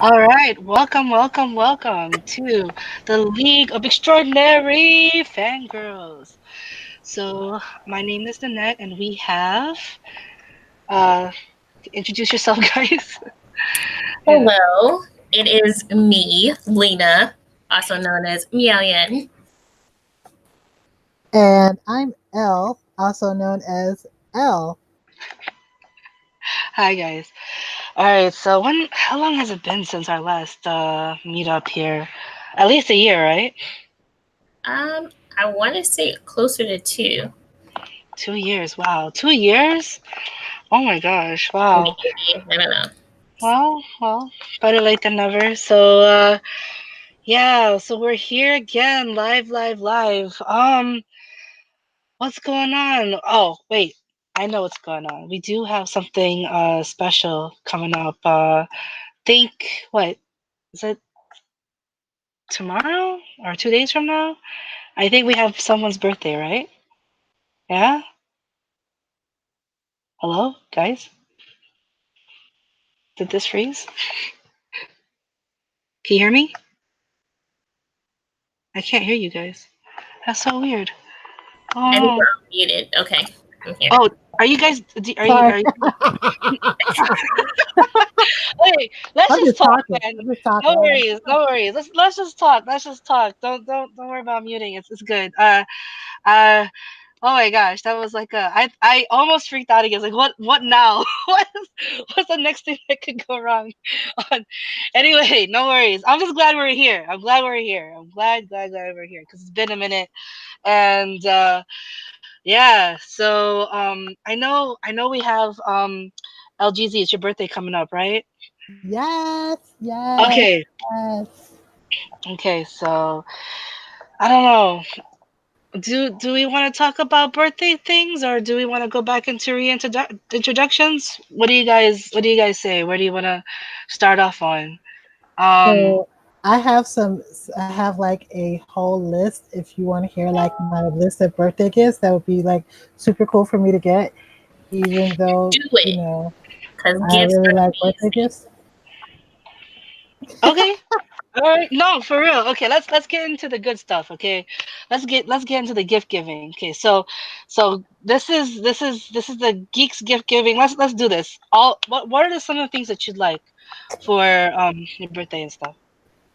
All right, welcome to the League of Extraordinary Fangirls. So, my name is Nanette, and we have uh, introduce yourself, guys. Yeah. Hello, it is me, Lena, also known as Miaoyan. And I'm Elle, also known as Elle. Hi, guys. All right. So, how long has it been since our last meet up here? At least a year, right? I want to say closer to two, 2 years. Wow, 2 years. Oh my gosh. Wow. maybe. I don't know. Well, better late than never. So, yeah, so we're here again, live. What's going on? Oh, wait, I know what's going on. We do have something special coming up. Think what is it tomorrow or 2 days from now? I think we have someone's birthday, right? Yeah? Hello, guys? Did this freeze? Can you hear me? I can't hear you guys. That's so weird. Oh I think no. we're all muted. Okay, I'm here. Oh, are you guys? Sorry, Are you? Wait, let's I'm just just talk, talking. man. I'm just talking. No worries, no worries. Let's just talk. Let's just talk. Don't worry about muting. It's good. Uh. Oh my gosh, that was like I almost freaked out again. Like what now? What's the next thing that could go wrong? On anyway, no worries. I'm just glad we're here. I'm glad we're here. I'm glad we're here because it's been a minute and yeah. So I know we have LGZ. It's your birthday coming up, right? Yes, yes, Okay. yes. Okay, so I don't know. Do we want to talk about birthday things or do we want to go back into introductions? What do you guys say? Where do you want to start off on? Um So I have some. I have like a whole list. If you want to hear like my list of birthday gifts, that would be like super cool for me to get. Even though Do it, cause I gifts really are like birthday amazing. gifts. okay. All right. No, for real. Okay, let's get into the good stuff, okay? Let's get into the gift giving. Okay. So this is the geeks gift giving. Let's do this. What are some of the things that you'd like for your birthday and stuff?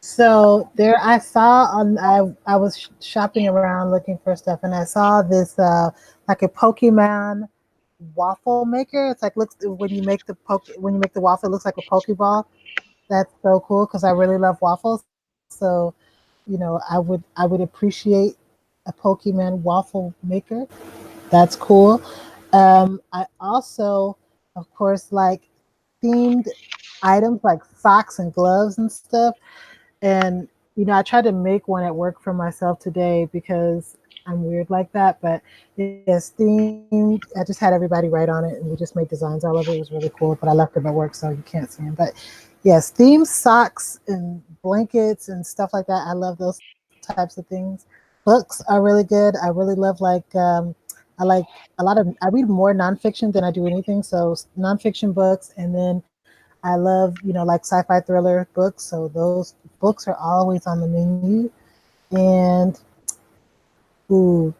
So there, I saw on. I was shopping around looking for stuff, and I saw this like a Pokemon waffle maker. It's like looks when you make the when you make the waffle, it looks like a Pokeball. That's so cool because I really love waffles. So, I would appreciate a Pokemon waffle maker. That's cool. I also, of course, like themed items like socks and gloves and stuff. And I tried to make one at work for myself today because I'm weird like that. But yes, themed. I just had everybody write on it, and we just made designs all over. It was really cool. But I left them at work, so you can't see them. But yes, themed socks and blankets and stuff like that. I love those types of things. Books are really good. I really love I like a lot of. I read more nonfiction than I do anything. So nonfiction books, and then I love like sci-fi thriller books. So those books are always on the menu. And ooh,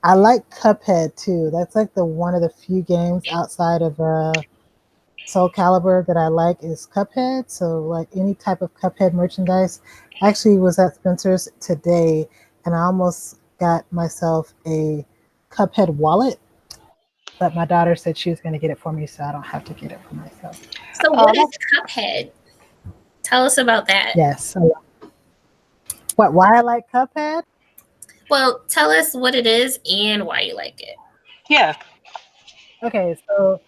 I like Cuphead too. That's like the one of the few games outside of Soul Calibur that I like is Cuphead. So like any type of Cuphead merchandise. I actually was at Spencer's today and I almost got myself a Cuphead wallet, but my daughter said she was going to get it for me, so I don't have to get it for myself. So, Oh, what is Cuphead? Tell us about that. Yes. So what? Why I like Cuphead? Well, tell us what it is and why you like it. yeah. Okay, so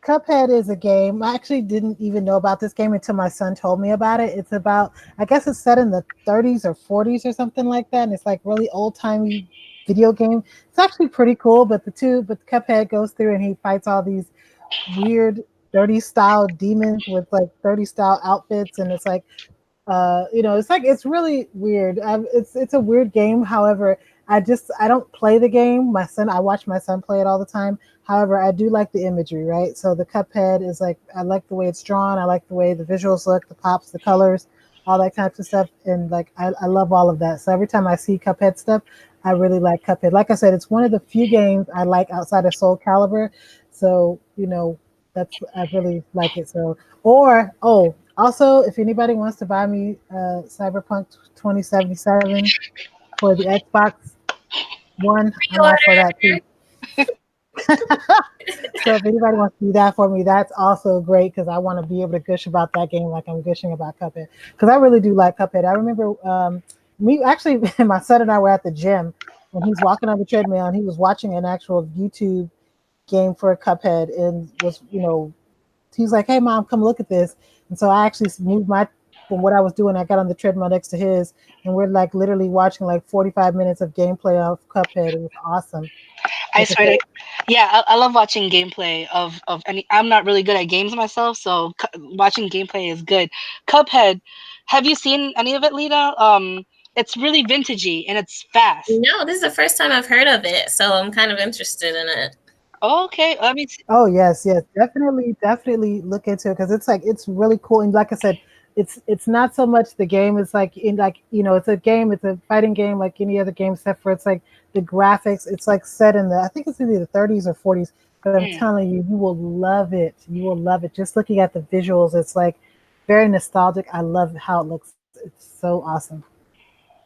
Cuphead is a game. I actually didn't even know about this game until my son told me about it. It's about, I guess it's set in the 30s or 40s or something like that. And it's like really old timey video game. It's actually pretty cool. But Cuphead goes through and he fights all these weird 30 style demons with like 30 style outfits. And it's like, it's like it's really weird. It's a weird game. However, I don't play the game. I watch my son play it all the time. However, I do like the imagery, right? So the Cuphead is like, I like the way it's drawn. I like the way the visuals look, the pops, the colors, all that types of stuff. And like, I love all of that. So every time I see Cuphead stuff, I really like Cuphead. Like I said, it's one of the few games I like outside of Soul Calibur. So, I really like it. So, also, if anybody wants to buy me Cyberpunk 2077 for the Xbox One, I'm all for that too. So if anybody wants to do that for me, that's also great because I want to be able to gush about that game like I'm gushing about Cuphead. Because I really do like Cuphead. I remember me actually, my son and I were at the gym and he's walking on the treadmill and he was watching an actual YouTube game for Cuphead and was, he's like, "Hey mom, come look at this." And so I actually moved from what I was doing. I got on the treadmill next to his, and we're like literally watching like 45 minutes of gameplay of Cuphead. It was awesome. I swear to, yeah, I love watching gameplay of any. I'm not really good at games myself, so watching gameplay is good. Cuphead, have you seen any of it, Lita? It's really vintagey and it's fast. No, this is the first time I've heard of it, so I'm kind of interested in it. Okay, let me. Oh yes, yes, definitely look into it because it's really cool. And like I said, it's not so much the game. It's like it's a game. It's a fighting game like any other game, except for it's like the graphics. It's like set in I think it's either the 30s or 40s. But I'm telling you, you will love it. You will love it. Just looking at the visuals, it's like very nostalgic. I love how it looks. It's so awesome.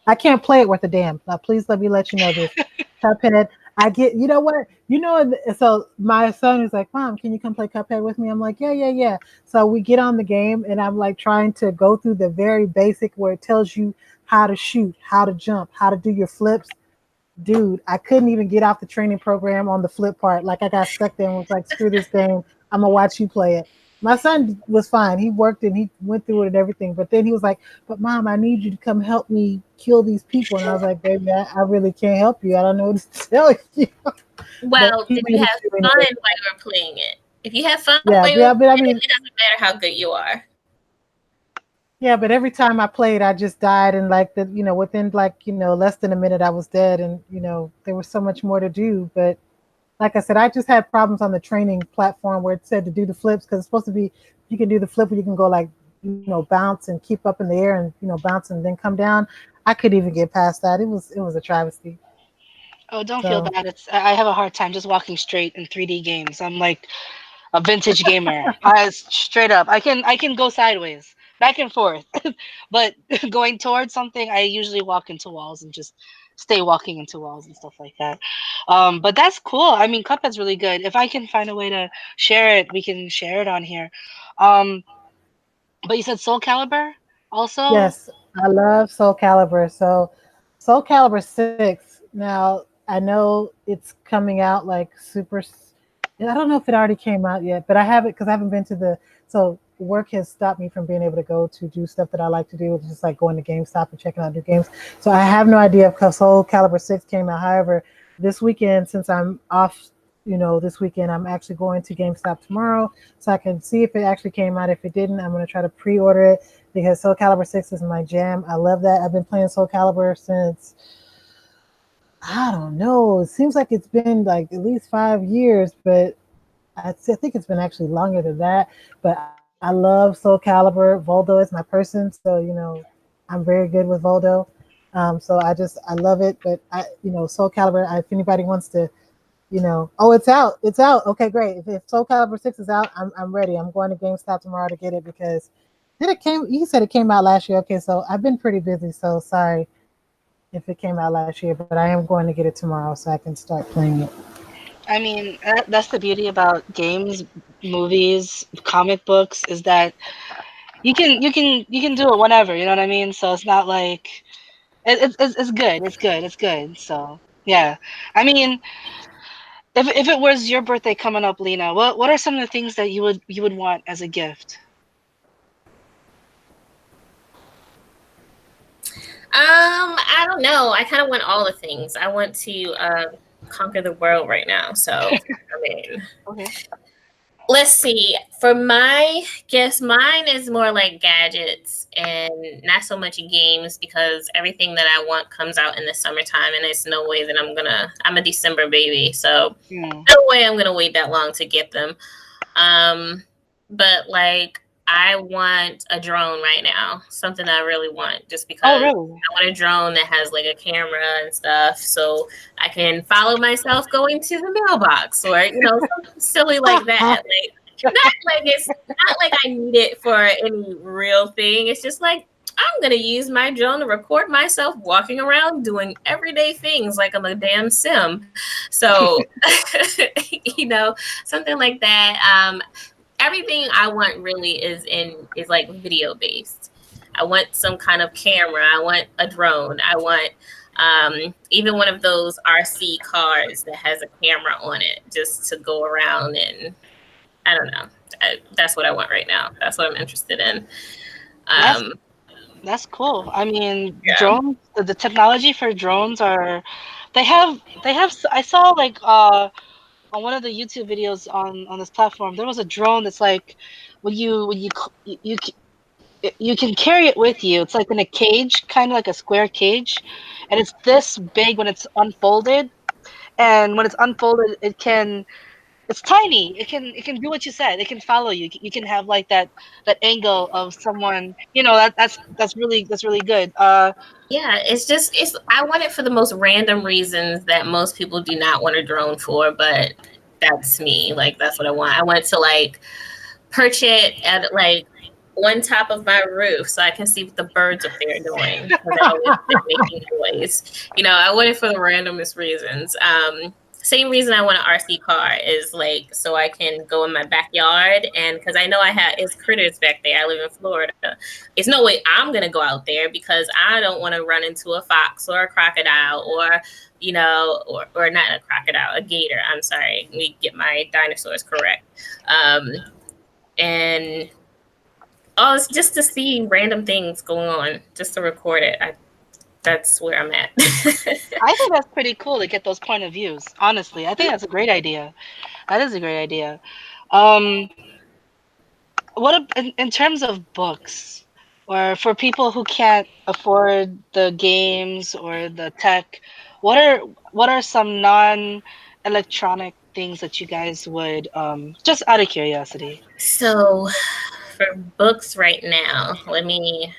I can't play it worth a damn. Now, please let me let you know this. Cuphead. I get, you know what? So my son is like, "Mom, can you come play Cuphead with me?" I'm like, "Yeah, yeah, yeah." So we get on the game and I'm like trying to go through the very basic where it tells you how to shoot, how to jump, how to do your flips. Dude, I couldn't even get off the training program on the flip part. Like I got stuck there and was like, "Screw this game. I'm gonna watch you play it." My son was fine. He worked and he went through it and everything. But then he was like, "But mom, I need you to come help me kill these people." And I was like, "Baby, I really can't help you. I don't know what to tell you." Well, did you have fun while you were playing it? If you have fun yeah, while you yeah, were but I playing mean, it doesn't matter how good you are. yeah, but every time I played, I just died, and like within less than a minute, I was dead, and there was so much more to do. But like I said, I just had problems on the training platform where it said to do the flips because it's supposed to be you can do the flip where you can go like bounce and keep up in the air and bounce and then come down. I couldn't even get past that. It was a travesty. Oh, don't feel bad. I have a hard time just walking straight in 3D games. I'm like a vintage gamer. Straight up. I can go sideways, back and forth, but going towards something, I usually walk into walls and just stay walking into walls and stuff like that. But that's cool. I mean, Cuphead's really good. If I can find a way to share it, we can share it on here. Um, but you said Soul Calibur also. Yes, I love Soul Calibur. So, Soul Calibur 6. Now, I know it's coming out like I don't know if it already came out yet, but I have it because I haven't been to so work has stopped me from being able to go to do stuff that I like to do, which is just like going to GameStop and checking out new games. So I have no idea if Soul Calibur 6 came out. However, this weekend, since I'm off, this weekend, I'm actually going to GameStop tomorrow so I can see if it actually came out. If it didn't, I'm going to try to pre-order it because Soul Calibur 6 is my jam. I love that. I've been playing Soul Calibur since, I don't know, it seems like it's been like at least 5 years, but I think it's been actually longer than that. But I love Soul Calibur. Voldo is my person, so I'm very good with Voldo. So I love it. But Soul Calibur. If anybody wants to, oh, it's out. It's out. Okay, great. If Soul Calibur 6 is out, I'm ready. I'm going to GameStop tomorrow to get it because you said it came out last year. Okay, so I've been pretty busy, so sorry if it came out last year, but I am going to get it tomorrow so I can start playing it. I mean, that's the beauty about games, movies, comic books is that you can do it whenever. You know what I mean? So it's not like it's good. It's good. It's good. So yeah, I mean, if it was your birthday coming up, Lena, what are some of the things that you would want as a gift? I don't know. I kind of want all the things. I want to conquer the world right now. So I mean, Okay. Let's see. For my guess, mine is more like gadgets and not so much games because everything that I want comes out in the summertime, and there's no way that I'm a December baby, so Hmm. no way I'm gonna wait that long to get them. Um, but like I want a drone right now, something that I really want, just Oh, because really? I want a drone that has like a camera and stuff, so I can follow myself going to the mailbox or something silly like that. Like not like I need it for any real thing. It's just like I'm gonna use my drone to record myself walking around doing everyday things like I'm a damn sim. So you know, something like that. Everything I want really is like video based. I want some kind of camera. I want a drone. I want even one of those RC cars that has a camera on it, just to go around and I don't know. That's what I want right now. That's what I'm interested in. That's Um, that's cool. I mean, yeah. drones. The technology for drones are, they have. I saw like on one of the YouTube videos on this platform, there was a drone that's like when you can carry it with you. It's like in a cage, kind of like a square cage, and it's this big when it's unfolded. And when it's unfolded, it's tiny. It can do what you said. It can follow you. You can have like that angle of someone. That's really good. Yeah, it's I want it for the most random reasons that most people do not want a drone for, but that's me. Like that's what I want. I want to like perch it at like one top of my roof so I can see what the birds up there are doing because they're always like making noise. I want it for the randomest reasons. Same reason I want an RC car is like so I can go in my backyard and because I know I have it's critters back there. I live in Florida. It's no way I'm gonna go out there because I don't want to run into a fox or a crocodile or or not a crocodile, a gator. I'm sorry, let me get my dinosaurs correct. And it's just to see random things going on, just to record it. That's where I'm at. I think that's pretty cool to get those point of views. Honestly, I think that's a great idea. That is a great idea. Um, in terms of books, or for people who can't afford the games or the tech, what are what are some non-electronic things that you guys would just out of curiosity? So, for books right now, let me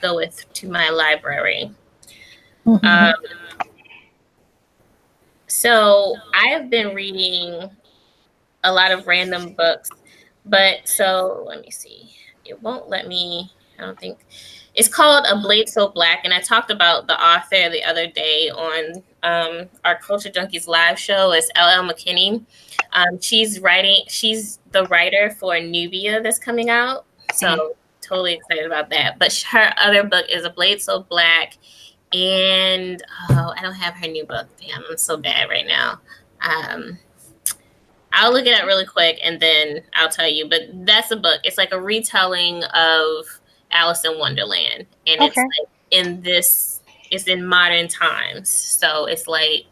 go to my library. Um, so I have been reading a lot of random books, but so let me see. It won't let me. I don't think it's called A Blade So Black, and I talked about the author the other day on our Culture Junkies live show. It's LL McKinney. She's writing. She's the writer for Nubia that's coming out. So totally excited about that. But her other book is A Blade So Black, and I don't have her new book. Damn, I'm so bad right now. I'll look it up really quick and then I'll tell you. But that's a book. It's like a retelling of Alice in Wonderland, and it's Okay. like it's in modern times, so it's like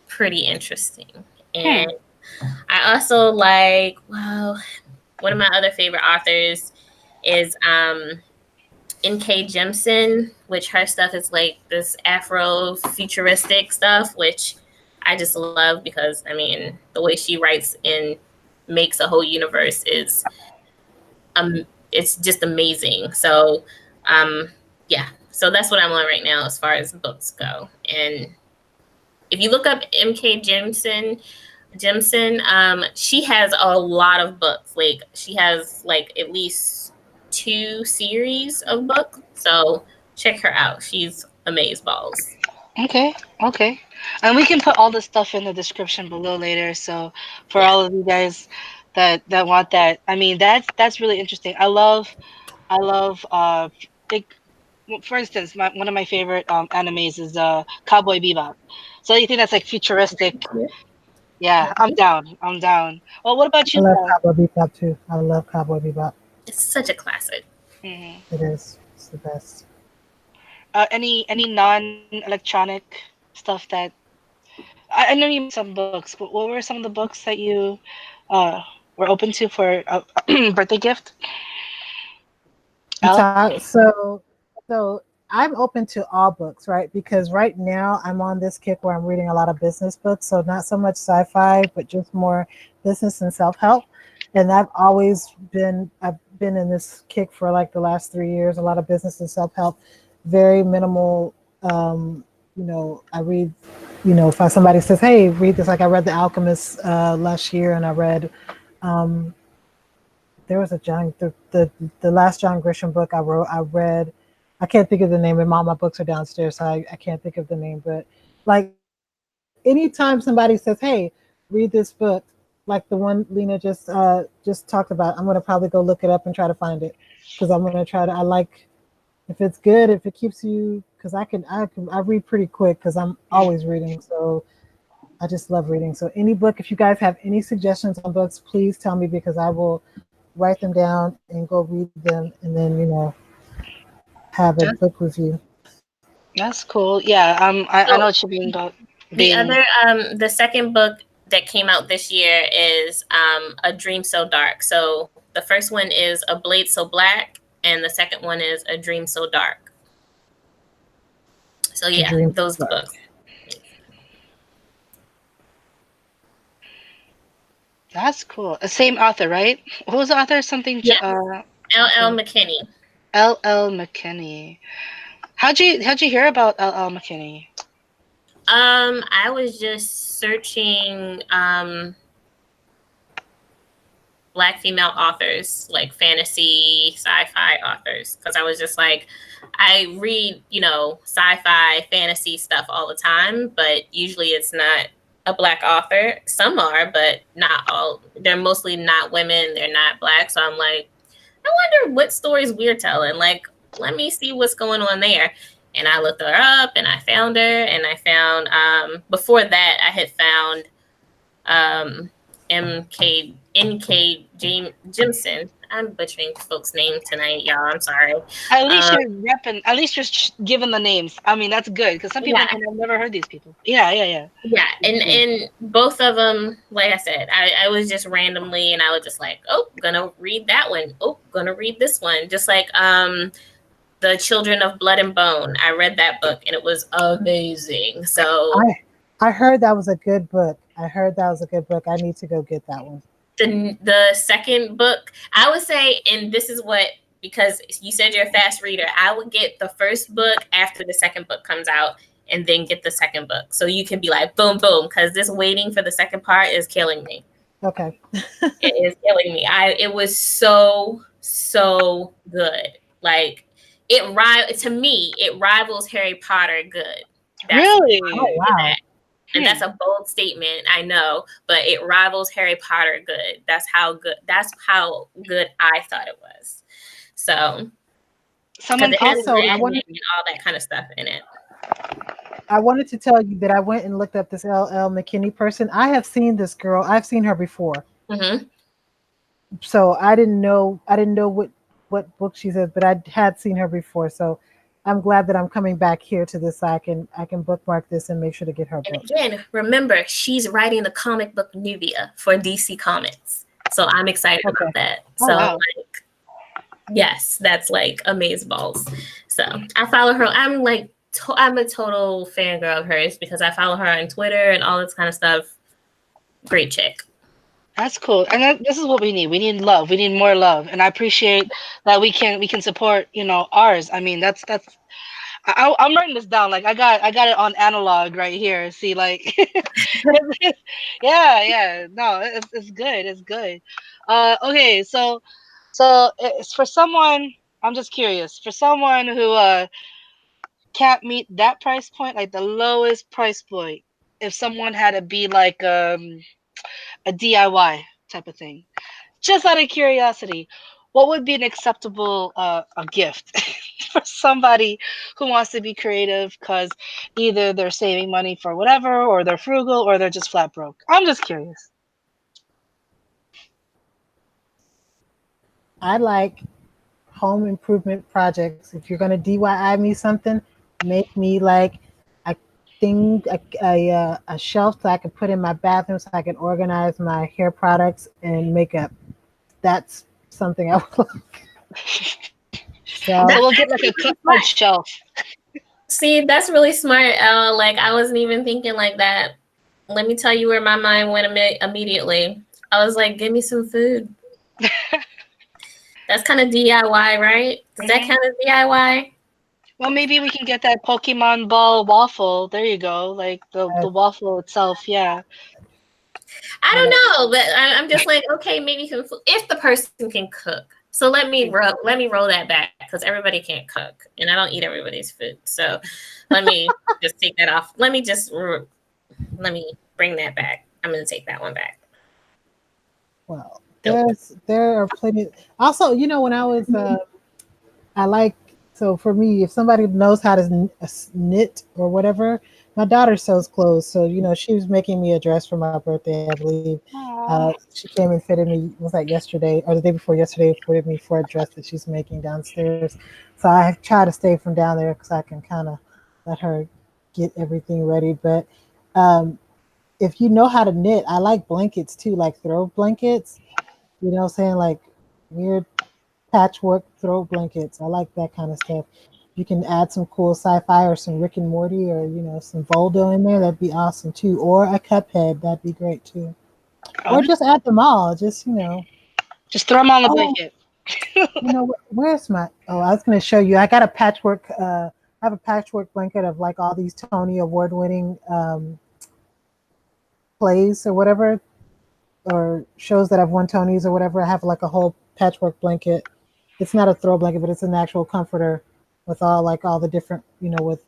pretty interesting. Hmm. And I also like one of my other favorite authors is N.K. Jemisin, which her stuff is like this Afro futuristic stuff, which I just love because I mean the way she writes and makes a whole universe is it's just amazing. So yeah, so that's what I'm on right now as far as books go. And if you look up M.K. Jemisin, she has a lot of books. Like she has like at least 2 series of books. So check her out. She's amazeballs. Okay. Okay. And we can put all this stuff in the description below later. So for Yeah. all of you guys that want that, I mean that's really interesting. I love big. Well, for instance, one of my favorite animes is Cowboy Bebop. So you think that's like futuristic? Yeah, I'm down. I'm down. Well, what about I you, love Kat? Cowboy Bebop too. I love Cowboy Bebop. It's such a classic. Hmm. It is. It's the best. Any non-electronic stuff that I know you mentioned some books, but what were some of the books that you uh we're open to for a birthday gift? You L. talk so I'm open to all books, right? Because right now I'm on this kick where I'm reading a lot of business books, so not so much sci-fi, but just more business and self-help. And I've been in this kick for like the last 3 years, a lot of business and self-help, very minimal. I read, if somebody says, "Hey, read this," like I read The Alchemist last year, and I read um, there was a the last John Grisham book I wrote. I read. I can't think of the name, and all my books are downstairs, so I can't think of the name. But like anytime somebody says, "Hey, read this book," like the one Lena just talked about, I'm gonna probably go look it up and try to find it because I'm gonna try to. I like if it's good, if it keeps you, because I read pretty quick because I'm always reading, so I just love reading. So any book, if you guys have any suggestions on books, please tell me because I will write them down and go read them and then, have a That's, book review. that's cool. Yeah. I know So what you mean about the being. other, the second book that came out this year is A Dream So Dark. So the first one is A Blade So Black, and the second one is A Dream So Dark. So A yeah, dream those dark. books. That's cool. Same author, right? Who was the author? Something. Yeah, L.L. Okay. McKinney. L. McKinney. How'd you hear about L. McKinney? I was just searching Black female authors, like fantasy, sci-fi authors, because I was just like, I read, sci-fi, fantasy stuff all the time, but usually it's not a Black author. Some are, but not all. They're mostly not women. They're not Black. So I'm like, I wonder what stories we're telling. Like, let me see what's going on there. And I looked her up, and I found her, and I found before that I had found Jimson. I'm butchering folks' name tonight, y'all. I'm sorry. At least Um, you're repping. At least you're giving the names. I mean, that's good because some people yeah, might have never heard these people. Yeah, yeah, yeah. yeah, That's cool. and both of them, like I said, I was just randomly, and I was just like, oh, gonna read that one. Oh, gonna read this one. Just like The Children of Blood and Bone. I read that book, and it was amazing. So I heard that was a good book. I heard that was a good book. I need to go get that one. the second book, I would say, and this is what, because you said you're a fast reader, I would get the first book after the second book comes out, and then get the second book, so you can be like boom boom, because this waiting for the second part is killing me. Okay. It is killing me. It was so good. Like, to me it rivals Harry Potter good. That's Oh Really? wow. and Hmm. that's a bold statement, I know, but it rivals Harry Potter good. That's how good I thought it was. So, because Someone it has quoted Also, magic me. and all that kind of stuff in it. I wanted to tell you that I went and looked up this L.L. McKinney person. I have seen this girl. I've seen her before. Mm-hmm. So I didn't know what book she said, but I had seen her before. So I'm glad that I'm coming back here to this so I can bookmark this and make sure to get her And book. again, remember, she's writing the comic book Nubia for DC Comics. So I'm excited Okay. about that. Oh So, wow. like, yes, that's like amazeballs. So I follow her. I'm like, I'm a total fangirl of hers because I follow her on Twitter and all this kind of stuff. Great chick. That's cool. And this is what we need. We need love. We need more love. And I appreciate that we can support, ours. I mean, that's I'm writing this down. Like I got it on analog right here. See, like yeah, yeah. No, it's good. It's good. Okay, so it's for someone, I'm just curious. For someone who can't meet that price point, like the lowest price point, if someone had to be like a DIY type of thing. Just out of curiosity, what would be an acceptable a gift for somebody who wants to be creative because either they're saving money for whatever, or they're frugal, or they're just flat broke? I'm just curious. I like home improvement projects. If you're gonna DIY me something, make me like I thing, a shelf so I could put in my bathroom so I could organize my hair products and makeup. That's something I would like. So Shelf. we'll That's get like actually a really cupboard smart. shelf. See, that's really smart. Like I wasn't even thinking like that. Let me tell you where my mind went immediately. I was like, give me some food. That's kind of DIY, right? Does that Hmm. count as DIY? Well, maybe we can get that Pokemon ball waffle. There you go. Like the Uh, waffle itself. Yeah. I uh, don't know, but I'm just like, okay, maybe some food, if the person can cook. So let me roll that back because everybody can't cook, and I don't eat everybody's food. So let me just take that off. Let me bring that back. I'm gonna take that one back. well, Nope. there are plenty. Also, when I was I like, so for me, if somebody knows how to knit or whatever, my daughter sews clothes. So, she was making me a dress for my birthday, I believe. Aww. She came and fitted me, was that yesterday or the day before yesterday, fitted me for a dress that she's making downstairs. So I try to stay from down there because I can kind of let her get everything ready. But um, if you know how to knit, I like blankets too, like throw blankets, what I'm saying? Like weird patchwork throw blankets. I like that kind of stuff. You can add some cool sci-fi or some Rick and Morty or some Voldo in there. That'd be awesome too. Or a Cuphead. That'd be great too. Oh, Or just add them all. Just just throw them on the Oh, blanket. where's my? Oh, I was gonna show you. I got a patchwork. I have a patchwork blanket of like all these Tony Award-winning plays or whatever, or shows that I've won Tonys or whatever. I have like a whole patchwork blanket. It's not a throw blanket, but it's an actual comforter with all the different, with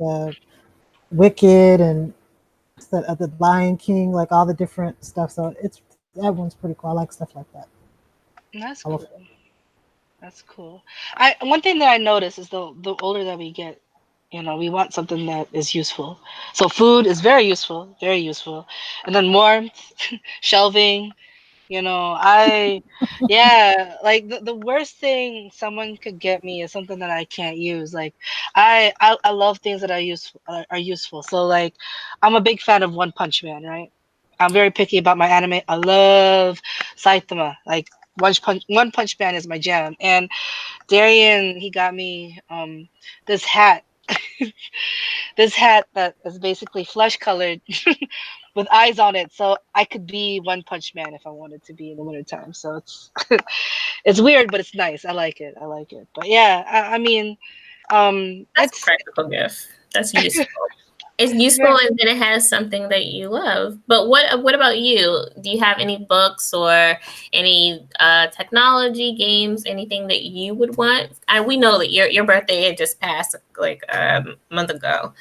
Wicked and the Lion King, like all the different stuff. So that one's pretty cool. I like stuff like that. That's Colorful. cool. That's cool. I One thing that I notice is the older that we get, we want something that is useful. So food is very useful, very useful, and then warmth, shelving. Yeah, like the worst thing someone could get me is something that I can't use. Like, I love things that are useful. So like, I'm a big fan of One Punch Man, right? I'm very picky about my anime. I love Saitama. Like, One Punch Man is my jam. And Darian, he got me this hat. This hat that is basically flesh colored with eyes on it, so I could be One Punch Man if I wanted to be in the wintertime. So it's weird, but it's nice. I like it. I like it. But yeah, I mean, That's a it's practical gift. That's useful. It's useful, very. and then it has something that you love. But what about you? Do you have any books or any technology games, anything that you would want? And we know that your birthday had just passed like a month ago.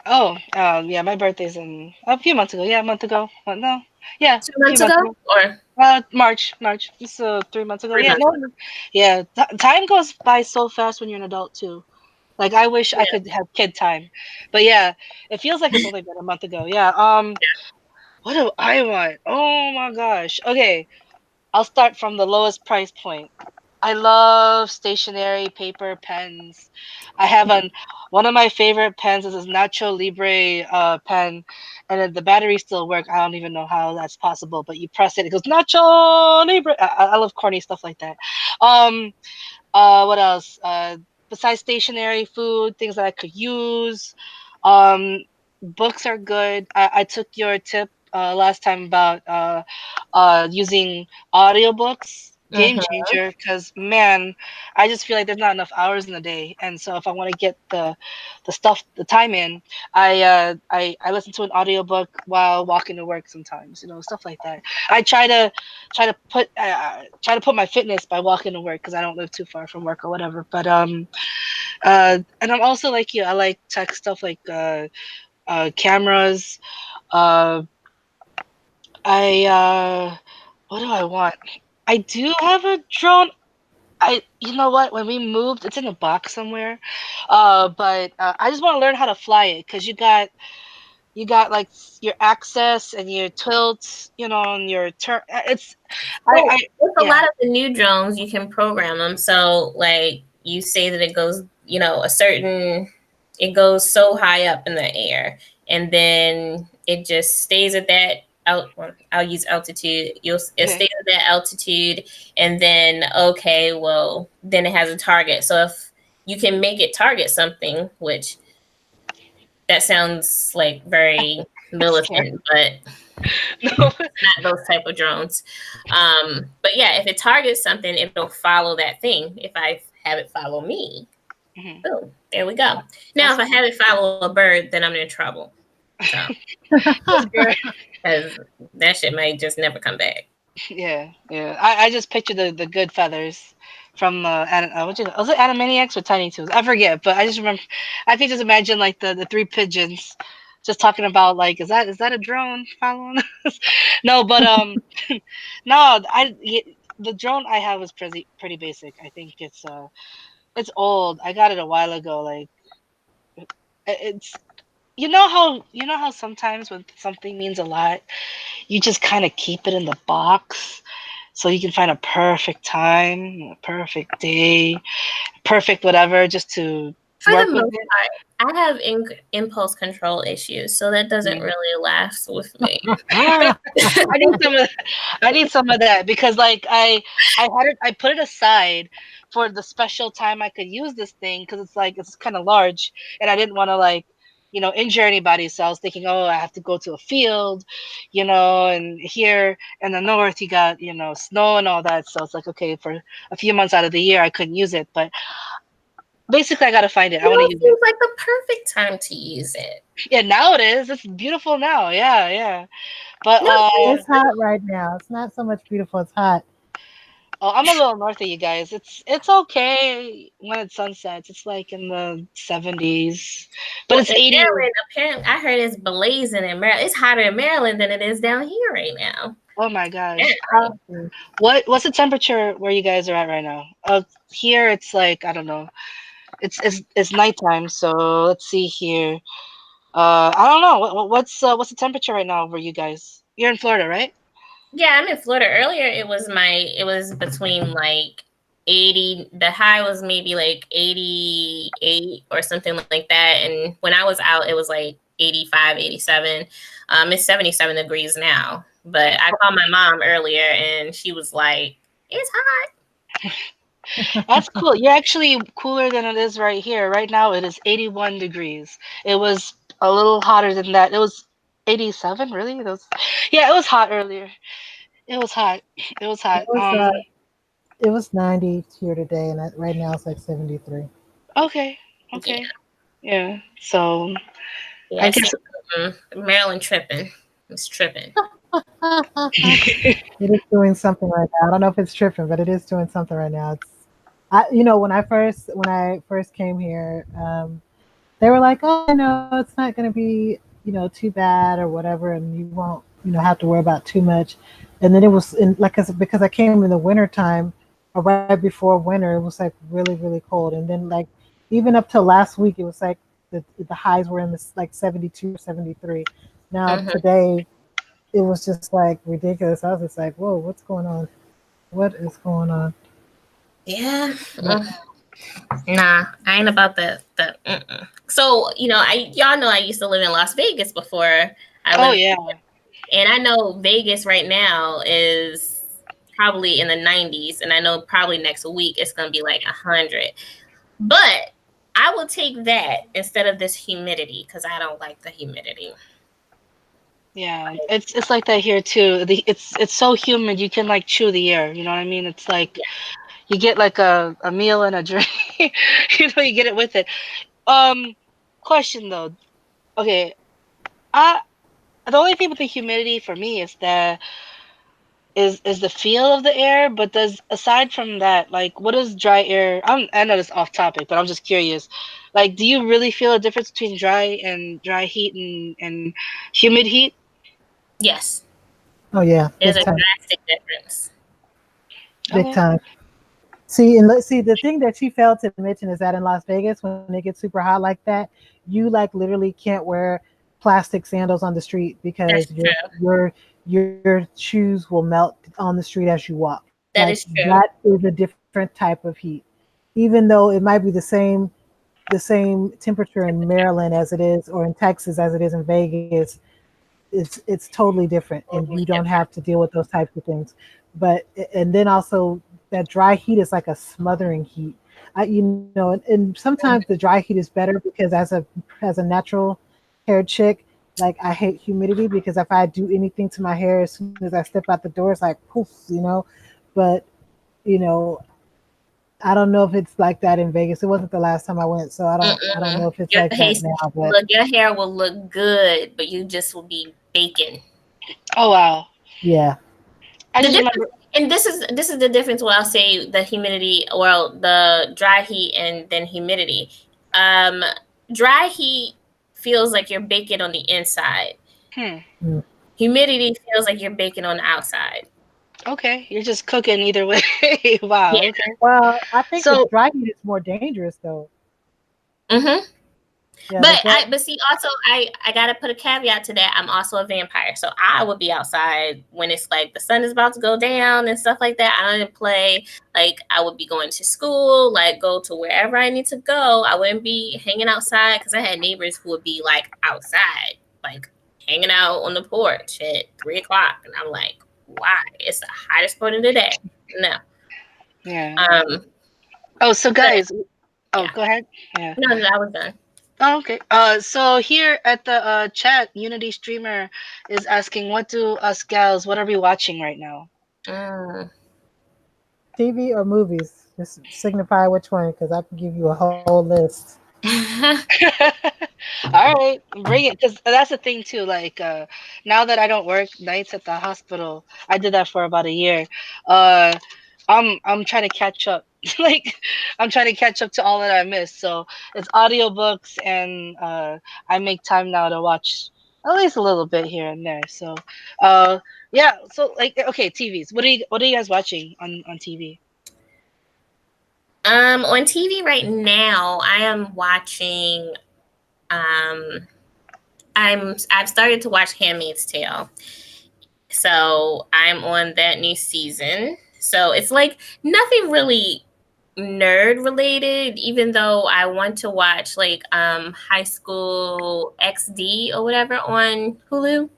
Oh, yeah, my birthday's in a few months ago. Yeah, a month ago. No, yeah, Two a few months months ago ago. or March. Just 3 months ago. 3 Yeah, months no, ago? yeah. Time goes by so fast when you're an adult too. Like, I wish I Yeah. could have kid time, but yeah, it feels like it's only been a month ago. Yeah. What do I want? Oh my gosh. Okay, I'll start from the lowest price point. I love stationery, paper, pens. I have one of my favorite pens is this Nacho Libre pen, and then the batteries still work. I don't even know how that's possible, but you press it, it goes Nacho Libre. I love corny stuff like that. Um, what else? Besides stationery, food, things that I could use. Um, Books are good. I took your tip last time about using audiobooks. Game Mhm. changer, because man, I just feel like there's not enough hours in the day, and so if I want to get the time in, I listen to an audiobook while walking to work sometimes, stuff like that. I try to put my fitness by walking to work because I don't live too far from work or whatever. But and I'm also like you. I like tech stuff like cameras. Uh, I What do I want? I do have a drone. You know what? When we moved, it's in a box somewhere. But I just want to learn how to fly it because you got like your access and your tilts, and your turn. It's Well, I with a Yeah. lot of the new drones, you can program them. So, like you say that it goes, a certain it goes so high up in the air, and then it just stays at that I'll use altitude. It Okay. stays at that altitude, and then okay, well, then it has a target. So if you can make it target something, which that sounds like very Scary. militant, but No. not those type of drones. But yeah, if it targets something, it'll follow that thing. If I have it follow me, Mhm. boom, there we go. Now, That's if I cool. have it follow a bird, then I'm in trouble. So, That's great. because that shit might just never come back. Yeah, yeah. I just picture the good feathers from what was it Animaniacs or Tiny Toons? I forget, but I just remember. I can just imagine like the three pigeons, just talking about like is that a drone following us? No, but no, the drone I have was pretty basic. I think it's old. I got it a while ago. Like it's you know how sometimes when something means a lot, you just kind of keep it in the box so you can find a perfect time, a perfect day, perfect whatever, just to For the work with most it. part, I have impulse control issues, so that doesn't Mm. really last with me. I need some of I need some of that because like I put it aside for the special time I could use this thing because it's like it's kind of large and I didn't want to like injure anybody, so I was thinking, oh, I have to go to a field, and here in the north you got snow and all that, so it's like okay, for a few months out of the year I couldn't use it, but basically I gotta find it. I want to use it. Seems like the perfect time to use it. Yeah, now it is. It's beautiful now. Yeah, yeah. But No, It's hot right now. It's not so much beautiful. It's hot. oh, I'm a little north of you guys. It's okay when it sunsets. It's like in the 70s, but well, it's in 80s. Maryland, apparently, I heard it's blazing in Maryland. It's hotter in Maryland than it is down here right now. Oh my gosh. Apparently. What's the temperature where you guys are at right now? Here it's like I don't know. It's nighttime, so let's see here. I don't know. What's the temperature right now where you guys? You're in Florida, right? Yeah, I'm in Florida. Earlier, it was between like 80. The high was maybe like 88 or something like that. And when I was out, it was like 85, 87. It's 77 degrees now. But I called my mom earlier, and she was like, "It's hot." That's cool. You're actually cooler than it is right here. Right now it is 81 degrees. It was a little hotter than that. It was 87, really? Yeah, it was hot earlier. It was hot. It was It hot. was uh, it was 90 here today, and right now it's like 73. Okay. Yeah, Okay. Yeah. So, I yeah. See, guess Maryland tripping. It's tripping. It is doing something right now. I don't know if it's tripping, but it is doing something right now. When I first came here, they were like, "Oh, no, it's not going to be, too bad or whatever, and you won't, have to worry about too much." And then it was because I came in the winter time, or right before winter, it was like really, really cold. And then like even up till last week, it was like the highs were in this like 72 or 73. Now Hmm. today, it was just like ridiculous. I was just like, "Whoa, what's going on? What is going on?" Yeah. Yeah. Nah, I ain't about that. So y'all know I used to live in Las Vegas before I oh lived, yeah. and I know Vegas right now is probably in the 90s, and I know probably next week it's gonna be like 100. But I will take that instead of this humidity because I don't like the humidity. Yeah, it's like that here too. It's so humid you can like chew the air, you know what I mean? It's like Yeah. you get like a meal and a drink. You get it with it. Question though. Okay, I the only thing with the humidity for me is the feel of the air, but does aside from that, like what is dry air? I know this off topic, but I'm just curious. Like, do you really feel a difference between dry heat and humid heat? Yes, Oh yeah, there's big a time, drastic difference. big Okay. time. See, and let's see. The thing that she failed to mention is that in Las Vegas, when it gets super hot like that, you like literally can't wear plastic sandals on the street That's because true. your shoes will melt on the street as you walk. That Like is true. that is a different type of heat, even though it might be the same. the same temperature in Maryland as it is, or in Texas as it is in Vegas. It's totally different, and you don't have to deal with those types of things. But and then also that dry heat is like a smothering heat. And sometimes the dry heat is better because as a natural hair chick, like I hate humidity because if I do anything to my hair as soon as I step out the door, it's like poof. But you know, I don't know if it's like that in Vegas. It wasn't the last time I went, so I don't know Mm-mm. if it's Your like that face, now. But look, your hair will look good, but you just will be baking. Oh wow. yeah, I The just difference, remember. and this is the difference. What I'll say, the humidity, well, the dry heat and then humidity. Um, Dry heat feels like you're baking on the inside. Hmm. mm. Humidity feels like you're baking on the outside. Okay, you're just cooking either way. Wow. Yeah. Okay. Well, I think the So dry heat is more dangerous though. Mm-hmm. Yeah, the dry. But see, also I gotta put a caveat to that. I'm also a vampire, so I would be outside when it's like the sun is about to go down and stuff like that. I don't play. Like I would be going to school, like go to wherever I need to go. I wouldn't be hanging outside because I had neighbors who would be like outside, like hanging out on the porch at 3 o'clock, and I'm like, why? It's the hottest part of the day. No. yeah. Um. Oh, so But guys. Oh, yeah. go ahead. Yeah. No, I was done. Oh, okay. So here at the chat, Unity streamer is asking, "What do us gals? What are we watching right now?" Mm. TV or movies? Just signify which one, because I can give you a whole list. All right, bring it. Because that's the thing too. Like now that I don't work nights at the hospital, I did that for about a year. Uh, I'm trying to catch up. Like I'm trying to catch up to all that I missed. So it's audiobooks, and I make time now to watch at least a little bit here and there. So uh, yeah. So like okay, TVs. What are you guys watching on TV? On TV right now, I am watching. Um, I've started to watch *Handmaid's Tale*, so I'm on that new season. So it's like nothing really nerd related, even though I want to watch like High School XD or whatever on Hulu.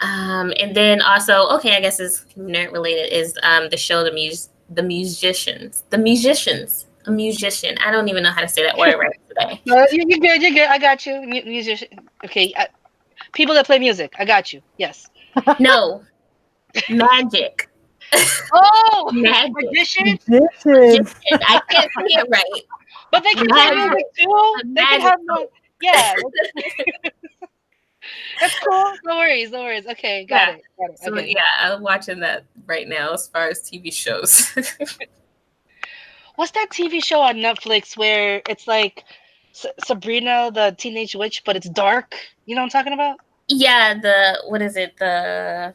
And then also, okay, I guess it's nerd related is the show the musicians, a musician. I don't even know how to say that word right today. No, you're good. You're good. I got you. Musician. Okay. People that play music. I got you. Yes. No, magic, Oh, magic, magician. Magicians. magician. I can't say it right. But they can play Magic, music too. a They can magic. have no. Yeah, that's cool. No worries. No worries. Okay, got Yeah. it. Got it. So Okay. yeah, I'm watching that right now as far as TV shows. What's that TV show on Netflix where it's like Sabrina the Teenage Witch, but it's dark? You know what I'm talking about? Yeah, the what is it? The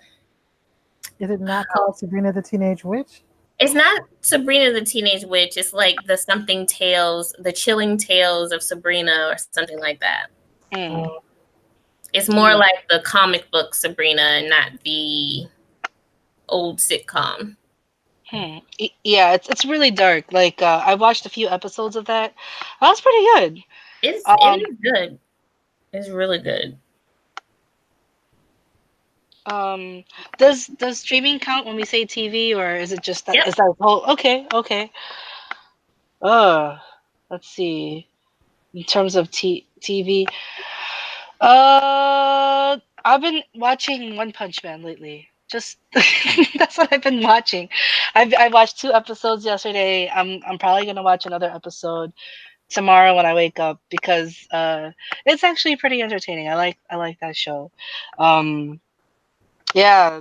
Is it not called Sabrina the Teenage Witch? It's not Sabrina the Teenage Witch. It's like the chilling tales of Sabrina or something like that. Mm. Oh, It's more like the comic book Sabrina and not the old sitcom. Yeah, it's really dark. Like I watched a few episodes of that. That was pretty good. It is good. It's really good. Um, does streaming count when we say TV, or is it just that? Yep. Is that oh okay okay? Uh, let's see. In terms of TV, I've been watching One Punch Man lately. Just that's what I've been watching. I watched 2 episodes yesterday. I'm probably gonna watch another episode tomorrow when I wake up because it's actually pretty entertaining. I like that show. Um, yeah,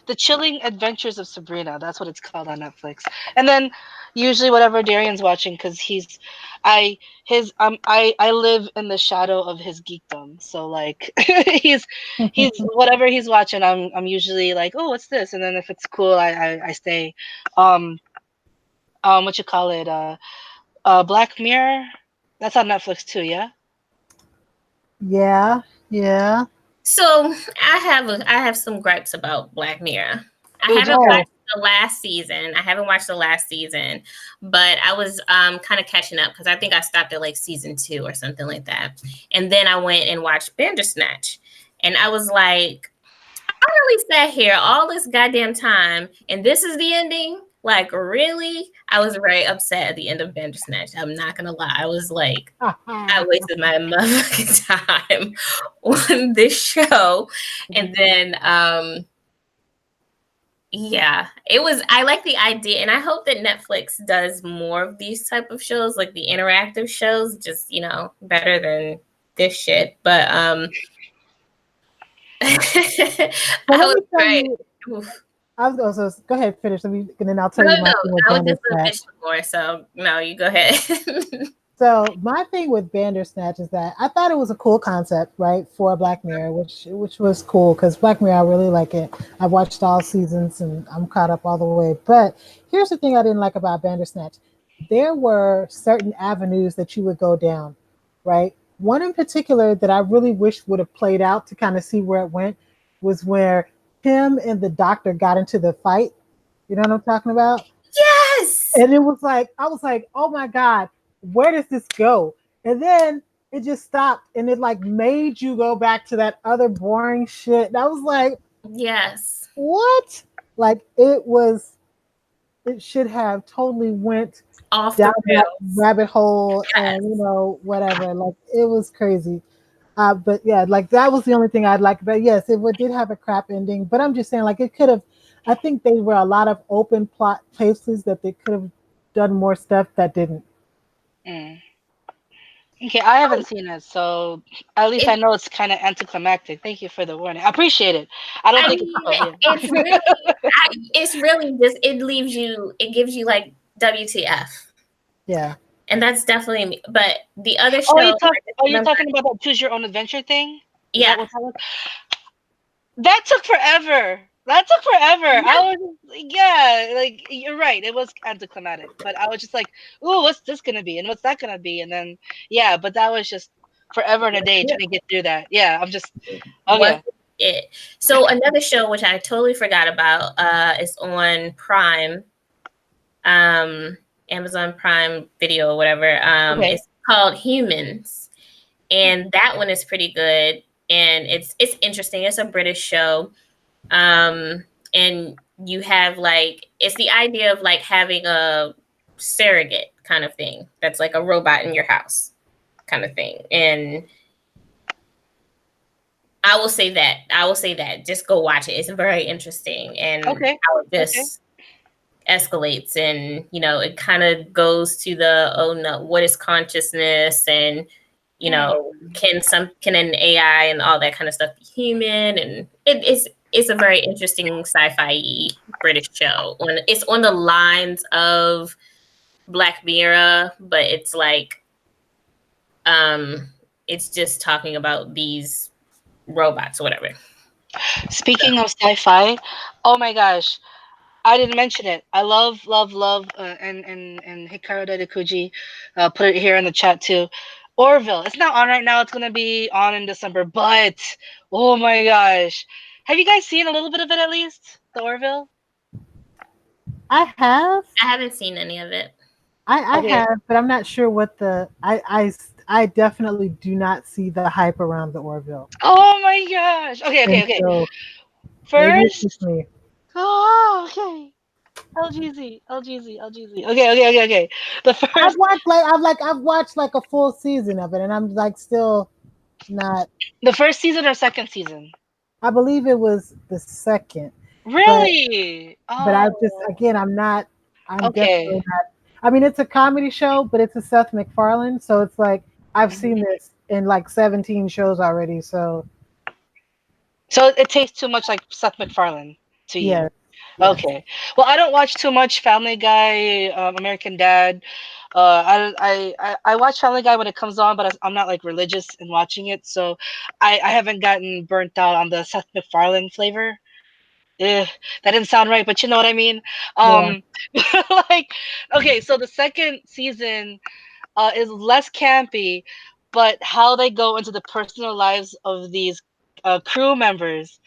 The Chilling Adventures of Sabrina. That's what it's called on Netflix. And then usually whatever Darian's watching because I I live in the shadow of his geekdom. So like he's whatever he's watching. I'm usually like, oh, what's this? And then if it's cool, I stay. Um what you call it? Black Mirror. That's on Netflix too. Yeah. yeah, yeah. So I have some gripes about Black Mirror. I Oh, haven't Oh, watched the last season. I haven't watched the last season, but I was kind of catching up because I think I stopped at like season 2 or something like that. And then I went and watched Bandersnatch. And I was like, I really sat here all this goddamn time, and this is the ending? Like, really? I was very upset at the end of Bandersnatch. I'm not gonna lie. I was like, I wasted my motherfucking time on this show. And then yeah, it was I like the idea, and I hope that Netflix does more of these type of shows, like the interactive shows, just, better than this shit. But I let me was tell right. you, Oof. I was also go ahead, finish. And then I'll tell No, you my no, thing with I was just gonna Bandersnatch. finish more, so no, you go ahead. So my thing with Bandersnatch is that I thought it was a cool concept, right, for Black Mirror, which was cool because Black Mirror, I really like it. I've watched all seasons and I'm caught up all the way. But here's the thing I didn't like about Bandersnatch: there were certain avenues that you would go down, right? One in particular that I really wish would have played out to kind of see where it went was where him and the doctor got into the fight. You know what I'm talking about? Yes. And it was like, I was like, oh my God, where does this go? And then it just stopped and it like made you go back to that other boring shit. And I was like, Yes. what? Like it should have totally went Off down the that rails. rabbit hole Yes. and whatever. Like it was crazy. But yeah, like that was the only thing I'd like. But yes, did have a crap ending. But I'm just saying, like it could have. I think there were a lot of open plot places that they could have done more stuff that didn't. Mm. Okay, I haven't seen it, so at least I It, know it's kind of anticlimactic. Thank you for the warning. I appreciate it. I don't I think it's mean, yeah. it's really just it gives you like WTF, Yeah. and that's definitely me. But the other Oh, show, I just you're remember, talking about that choose your own adventure thing? Is that yeah, what that was? That took forever. That took forever. I was yeah, like you're right. It was anticlimactic, but I was just like, "Ooh, what's this gonna be? And what's that gonna be?" And then yeah, but that was just forever and a day Yeah. trying to get through that. Yeah, I'm just was okay. it. So another show which I totally forgot about is on Prime, um, Amazon Prime Video or whatever. Okay. It's called Humans, and that one is pretty good, and it's interesting. It's a British show, and you have like it's the idea of like having a surrogate kind of thing that's like a robot in your house kind of thing, and I will say that just go watch it. It's very interesting, and Okay. how it Okay. just escalates, and it kind of goes to the, oh no, what is consciousness, and can an AI and all that kind of stuff be human? And it's a very interesting sci-fi British show. It's on the lines of Black Mirror, but it's like it's just talking about these robots or whatever. Speaking of sci-fi, oh my gosh, I didn't mention it. I love, love, love, and Hikaru Daidakuji put it here in the chat too. Orville. It's not on right now. It's gonna be on in December. But oh my gosh, have you guys seen a little bit of it at least? The Orville. I have. I haven't seen any of it. I Okay. have, but I'm not sure what I definitely do not see the hype around the Orville. Oh my gosh. Okay. Okay. And Okay. so maybe it's just First. me. Oh, okay. LGZ. LGZ. LGZ. Okay. Okay. Okay. Okay. The first. I've watched like a full season of it and I'm like still not. The first season or second season? I believe it was the second. But Really? I just Oh. again I'm definitely Okay. not. I mean it's a comedy show, but it's a Seth MacFarlane, so it's like I've Mhm. seen this in like 17 shows already. So So it tastes too much like Seth MacFarlane to you. yeah, yes. Okay. Well, I don't watch too much Family Guy, American Dad. I watch Family Guy when it comes on, but I'm not like religious in watching it, so I haven't gotten burnt out on the Seth MacFarlane flavor. Ugh, that didn't sound right, but you know what I mean. Yeah. Um, like okay, so the second season is less campy, but how they go into the personal lives of these crew members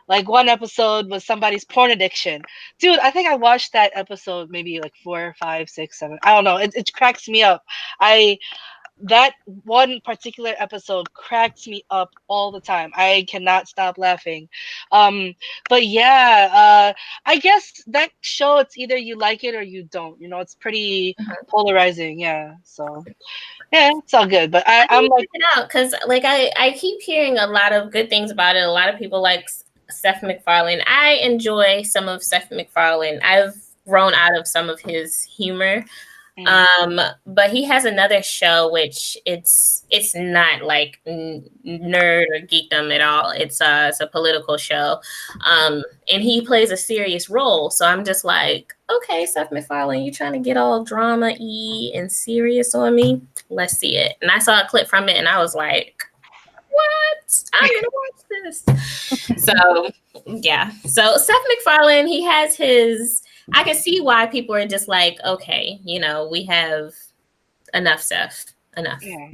Like one episode was somebody's porn addiction. Dude, I think I watched that episode maybe like 4, 5, 6, 7. I don't know. It cracks me up. I That one particular episode cracks me up all the time. I cannot stop laughing. Um, but yeah, I guess that show, it's either you like it or you don't. It's pretty polarizing. Yeah, so yeah, it's all good. But I I'm need to like, check it out because, like, I keep hearing a lot of good things about it. A lot of people like Seth MacFarlane. I enjoy some of Seth MacFarlane. I've grown out of some of his humor. But he has another show which it's not like nerd or geekdom at all. It's a political show, and he plays a serious role. So I'm just like, okay, Seth MacFarlane, you trying to get all drama-y and serious on me? Let's see it. And I saw a clip from it, and I was like, what? I'm gonna watch this. So yeah. So Seth MacFarlane, he has his. I can see why people are just like, okay, we have enough stuff. Enough. yeah.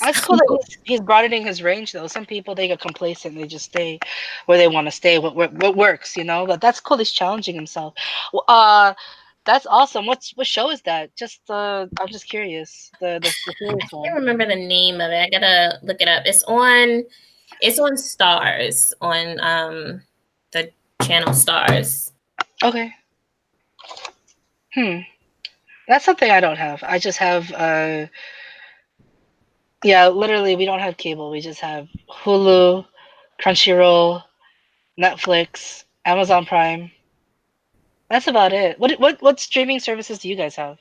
It's cool that he's broadening his range, though. Some people, they get complacent, they just stay where they want to stay. What works, But that's cool. He's challenging himself. That's awesome. What show is that? I'm just curious. The serious I one. can't remember the name of it. I gotta look it up. It's on Stars, on the channel Stars. Okay. That's something I don't have. I just have yeah, literally we don't have cable. We just have Hulu, Crunchyroll, Netflix, Amazon Prime. That's about it. What streaming services do you guys have?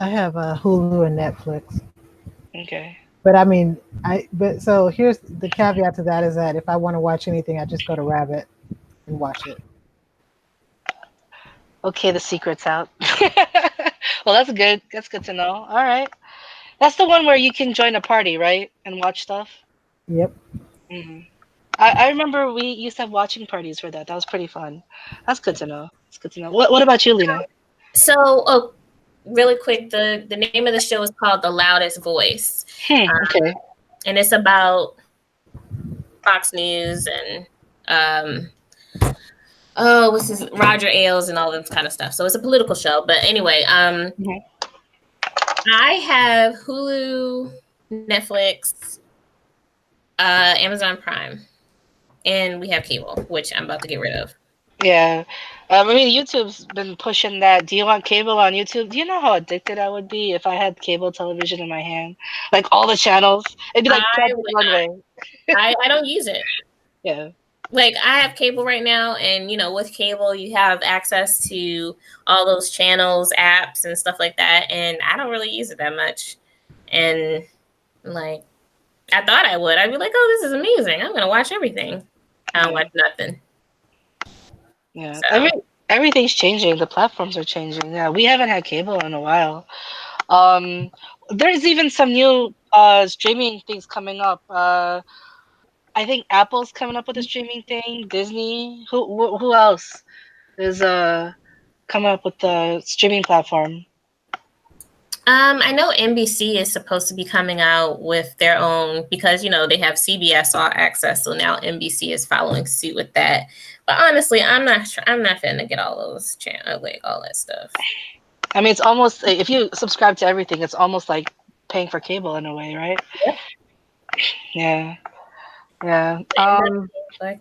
I have Hulu and Netflix. Okay. But I mean, so here's the caveat to that is that if I want to watch anything, I just go to Rabbit and watch it. Okay, the secret's out. Well, that's good. That's good to know. All right. That's the one where you can join a party, right? And watch stuff? Yep. Hmm. I remember we used to have watching parties for that. That was pretty fun. That's good to know. It's good to know. What about you, Lena? So, really quick, the name of the show is called The Loudest Voice. Okay. And it's about Fox News and what's his Roger Ailes and all this kind of stuff. So it's a political show. But anyway, I have Hulu, Netflix, Amazon Prime, and we have cable, which I'm about to get rid of. Yeah. I mean, YouTube's been pushing that. Do you want cable on YouTube? Do you know how addicted I would be if I had cable television in my hand? Like all the channels? It'd be like Project Runway. I don't use it. Yeah. Like I have cable right now, and with cable you have access to all those channels, apps, and stuff like that. And I don't really use it that much. And like, I thought I would. I'd be like, "Oh, this is amazing! I'm gonna watch everything." I don't watch nothing. Yeah. So. Everything's changing. The platforms are changing. Yeah, we haven't had cable in a while. There's even some new streaming things coming up. I think Apple's coming up with a streaming thing. Disney. Who else is coming up with the streaming platform? I know NBC is supposed to be coming out with their own because they have CBS All Access, so now NBC is following suit with that. But honestly, I'm not finna get all those channels, like all that stuff. I mean, it's almost, if you subscribe to everything, it's almost like paying for cable in a way, right? Yeah. Yeah. For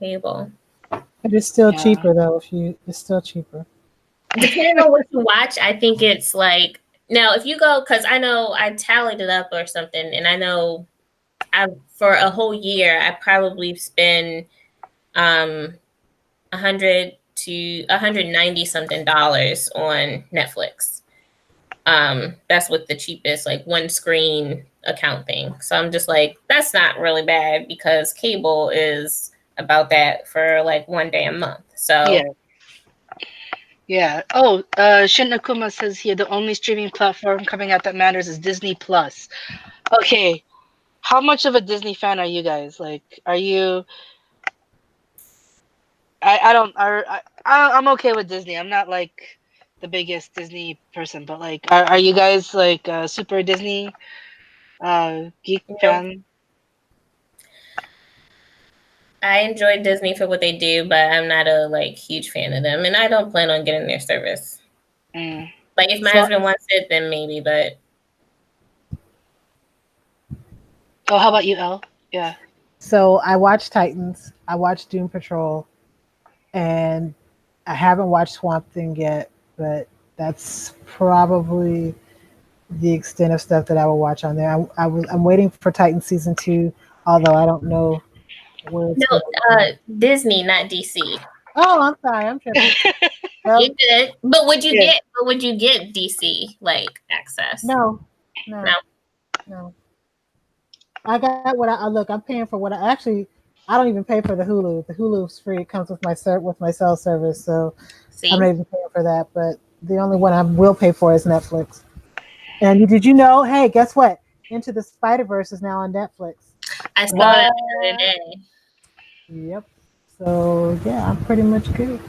cable. But it's still cheaper though. It's still cheaper. Depending on what you watch, I think it's like now if you go because I know I tallied it up or something, and I know for a whole year I probably spend $100 to $190 something on Netflix. That's with the cheapest like one screen account thing. So I'm just like, that's not really bad because cable is about that for like one day a month. So yeah. Oh, Shin Akuma says here the only streaming platform coming out that matters is Disney Plus. Okay, how much of a Disney fan are you guys? Like, are you? I'm okay with Disney. I'm not like the biggest Disney person, but like, are you guys like super Disney geek fan? I enjoy Disney for what they do, but I'm not a like huge fan of them, and I don't plan on getting their service. Mm. Like if my So- husband wants it, then maybe. But Oh, how about you, Elle? Yeah. So I watched Titans. I watched Doom Patrol, and I haven't watched Swamp Thing yet, but that's probably the extent of stuff that I will watch on there. I'm waiting for Titan season 2, although I don't know where it's no, going. Disney, not DC. Oh, I'm sorry, I'm tripping. You good? But would you Yeah. get? But would you get DC like access? No, No. no, no. I got what I look. I'm paying for what I actually. I don't even pay for the Hulu. The Hulu's free. It comes with my cell service, so See, I'm not even paying for that. But the only one I will pay for is Netflix. And did you know? Hey, guess what? Into the Spider-Verse is now on Netflix. I saw What? that the other day. Yep. So yeah, I'm pretty much good.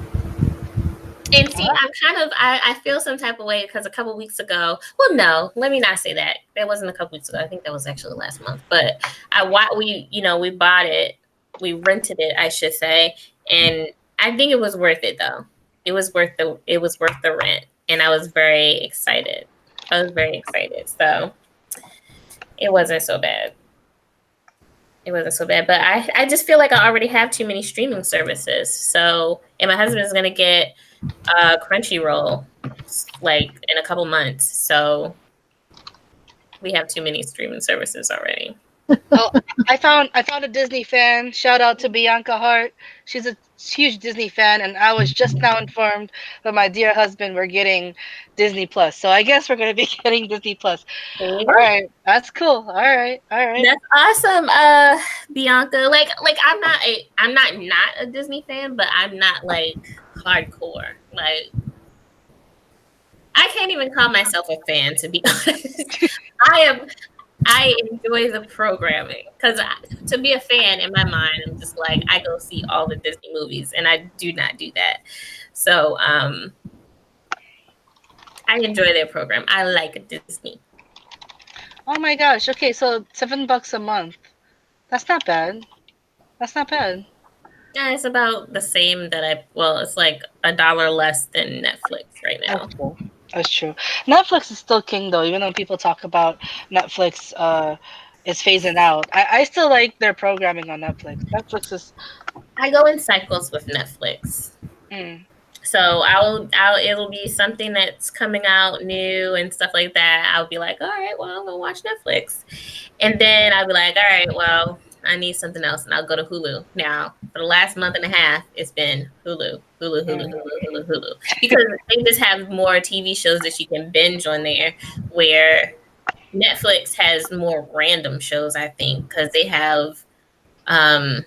And see, I'm kind of I feel some type of way because a couple weeks ago. Well, no, let me not say that. That wasn't a couple weeks ago. I think that was actually last month. But we bought it, we rented it, I should say, and I think it was worth it though. It was worth the rent, and I was very excited. So it wasn't so bad. It wasn't so bad, but I just feel like I already have too many streaming services. So, and my husband is gonna get Crunchyroll like in a couple months. So we have too many streaming services already. Oh, I found a Disney fan. Shout out to Bianca Hart. She's a huge Disney fan, and I was just now informed that my dear husband we're getting Disney Plus. So I guess we're gonna be getting Disney Plus. There you All go. right, that's cool. All right. That's awesome, Bianca. Like I'm not a Disney fan, but I'm not like hardcore. Like I can't even call myself a fan, to be honest. I enjoy the programming because to be a fan in my mind, I'm just like I go see all the Disney movies, and I do not do that. So I enjoy their program. I like Disney. Oh my gosh. Okay, so $7 a month. That's not bad. That's not bad. Yeah, it's about the same it's like $1 less than Netflix right now. That's true. That's true. Netflix is still king though, even though people talk about Netflix is phasing out. I still like their programming on Netflix. Netflix is I go in cycles with Netflix. mm. So it'll be something that's coming out new and stuff like that. I'll be like, all right, well, I'm gonna watch Netflix. And then I'll be like, all right, well, I need something else, and I'll go to Hulu. Now, for the last month and a half, it's been Hulu. Because they just have more TV shows that you can binge on there, where Netflix has more random shows, I think, because they have, I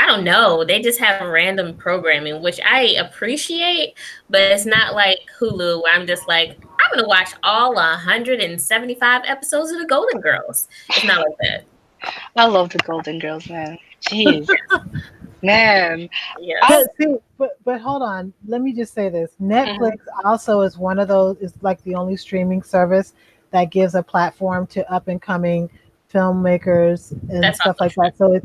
don't know, they just have random programming, which I appreciate, but it's not like Hulu, where I'm just like, I'm going to watch all 175 episodes of The Golden Girls. It's not like that. I love the Golden Girls, man. Jeez. Man. Yeah. But hold on. Let me just say this. Netflix also is one of those, is like the only streaming service that gives a platform to up and coming filmmakers and That's stuff like awesome. that.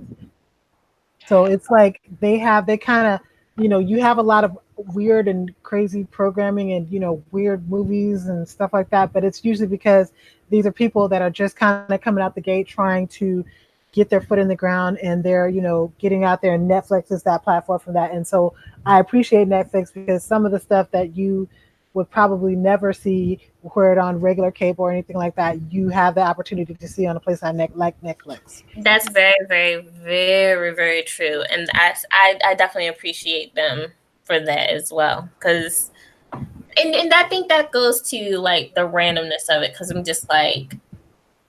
So it's like they kind of, you have a lot of weird and crazy programming and, weird movies and stuff like that. But it's usually because these are people that are just kind of coming out the gate trying to get their foot in the ground, and they're, getting out there, and Netflix is that platform for that. And so I appreciate Netflix because some of the stuff that you would probably never see heard on regular cable or anything like that, you have the opportunity to see on a place like Netflix. That's very, very, very, very true. And I definitely appreciate them for that as well. Because, and I think that goes to like the randomness of it. Because I'm just like,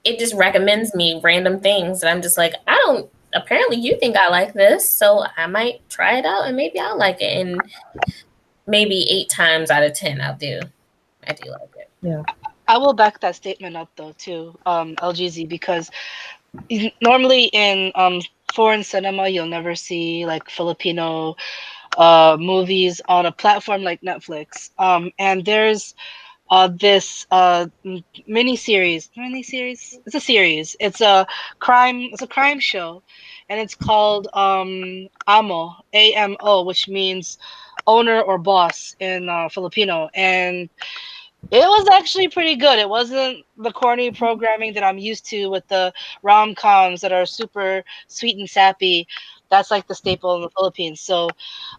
it just recommends me random things. And I'm just like, apparently you think I like this. So I might try it out and maybe I'll like it. And maybe 8 times out of 10, I do like it. Yeah. I will back that statement up though too, LGZ, because normally in foreign cinema you'll never see like Filipino movies on a platform like Netflix. And there's this mini series. It's a series. It's a crime show, and it's called Amo, AMO, which means owner or boss in Filipino, and it was actually pretty good. It wasn't the corny programming that I'm used to with the rom-coms that are super sweet and sappy. That's like the staple in the Philippines. So,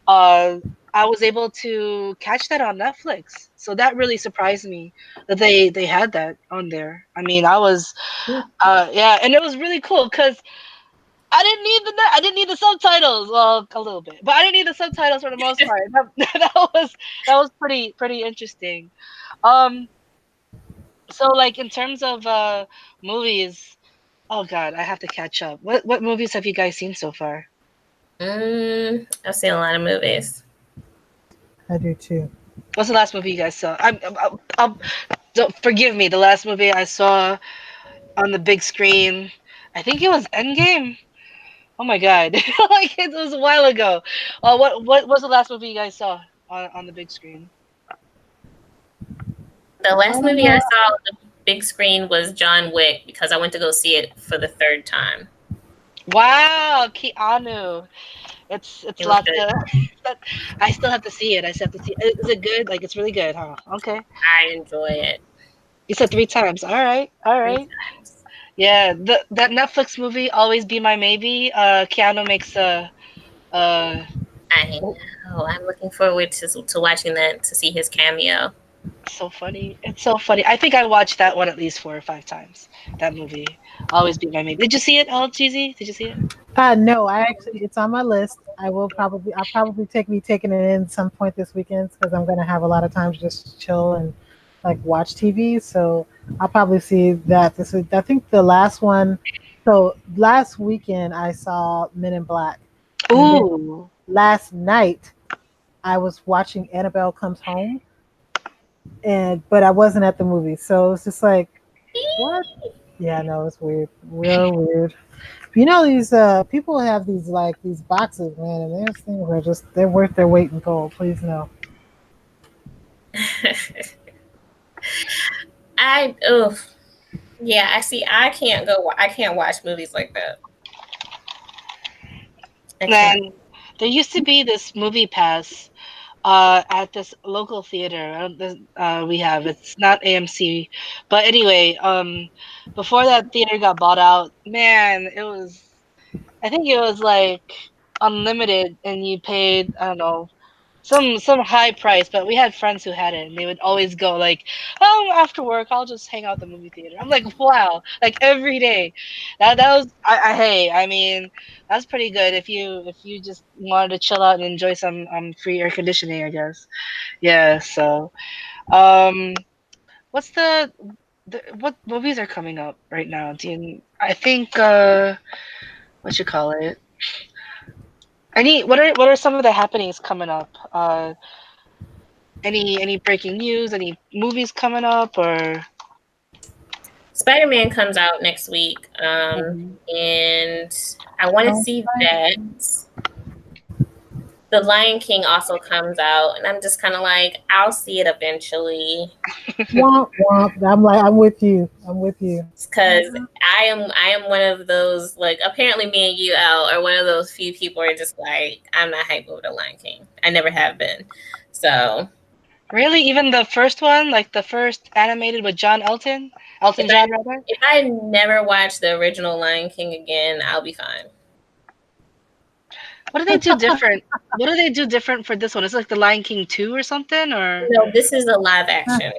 uh, I was able to catch that on Netflix. So that really surprised me that they had that on there. I mean, I was yeah, and it was really cool because I didn't need the subtitles. Well, a little bit, but I didn't need the subtitles for the most part. That was pretty interesting. Um, so like in terms of movies, oh god, I have to catch up. What movies have you guys seen so far? I've seen a lot of movies. I do too. What's the last movie you guys saw? Don't forgive me. The last movie I saw on the big screen, I think it was Endgame. Oh my god, like it was a while ago. What was the last movie you guys saw on the big screen? The last movie I Uh, saw on the big screen was John Wick because I went to go see it for the third time. Wow, Keanu. It's It was lots good. of. I still have to see it. I still have to see. Is it good? Like it's really good, huh? Okay. I enjoy it You said three times. All right. All three right. times. Yeah. That Netflix movie, Always Be My Maybe. Keanu makes a. Uh. I know. I'm looking forward to watching that to see his cameo. So funny. It's so funny. I think I watched that one at least 4 or 5 times. That movie, Always Be My Maybe. Did you see it, LGZ? Did you see it? no, I actually it's on my list. I'll probably be taking it in some point this weekend because I'm gonna have a lot of time to just chill and like watch TV. So I'll probably see that this week. I think the last one. So last weekend I saw Men in Black, and then Ooh. last night I was watching Annabelle Comes Home, and but I wasn't at the movie, so it's just like what? Yeah, no, it's weird, real weird. You know these people have these like these boxes, man, and these things are just they're worth their weight in gold. Please no. I oh yeah. I see. I can't go. I can't watch movies like that. I can't. Man, there used to be this movie pass at this local theater. We have it's not AMC, but anyway, before that theater got bought out, man, it was I think it was like unlimited, and you paid I don't know some high price, but we had friends who had it, and they would always go like, "Oh, after work, I'll just hang out at the movie theater." I'm like, "Wow!" Like every day. That was hey, I mean, that's pretty good if you just wanted to chill out and enjoy some free air conditioning, I guess. Yeah. So, um, what's what movies are coming up right now? I think what you call it? What are some of the happenings coming up? Any breaking news? Any movies coming up or? Spider-Man comes out next week, Mhm. and I want to Oh, see that. The Lion King also comes out, and I'm just kind of like, I'll see it eventually womp womp. I'm like, I'm with you. I'm with you. because I am one of those, like, apparently me and you Al are one of those few people who are just like, I'm not hype over the Lion King. I never have been. So Really, even the first one, like the first animated with if Elton I John, rather. if I never watch the original Lion King again, I'll be fine. What do they do different? What do they do different for this one? It's like the Lion King 2 or something, or No, this is a live action.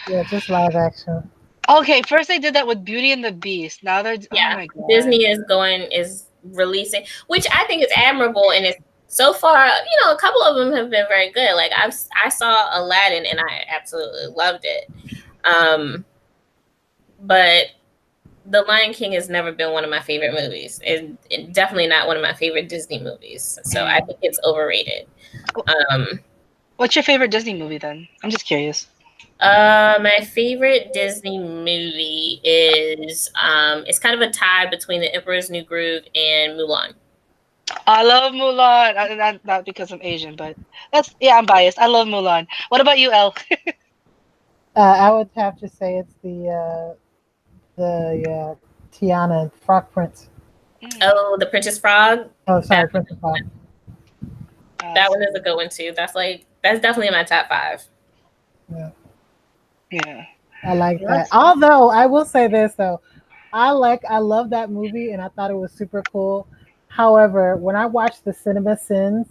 Yeah, just live action. okay. First they did that with Beauty and the Beast. Now they're oh Yeah, my god. Disney is releasing, which I think is admirable, and it's so far, a couple of them have been very good. Like I saw Aladdin and I absolutely loved it. Um, but The Lion King has never been one of my favorite movies. It definitely not one of my favorite Disney movies. So I Mm. think it's overrated. Um, What's your favorite Disney movie then? I'm just curious. my favorite Disney movie is it's kind of a tie between The Emperor's New Groove and Mulan. I love Mulan. Not because I'm Asian, but that's yeah. I'm biased. I love Mulan. What about you, El? I would have to say it's the Tiana and Frog Prince. Mm. Oh, the Princess Frog. Oh, That sorry, Princess Pop. that That's one is a good one too. That's definitely in my top five. Yeah, yeah. I like that. That's Although I will say this though, I love that movie and I thought it was super cool. However, when I watched the Cinema Sins,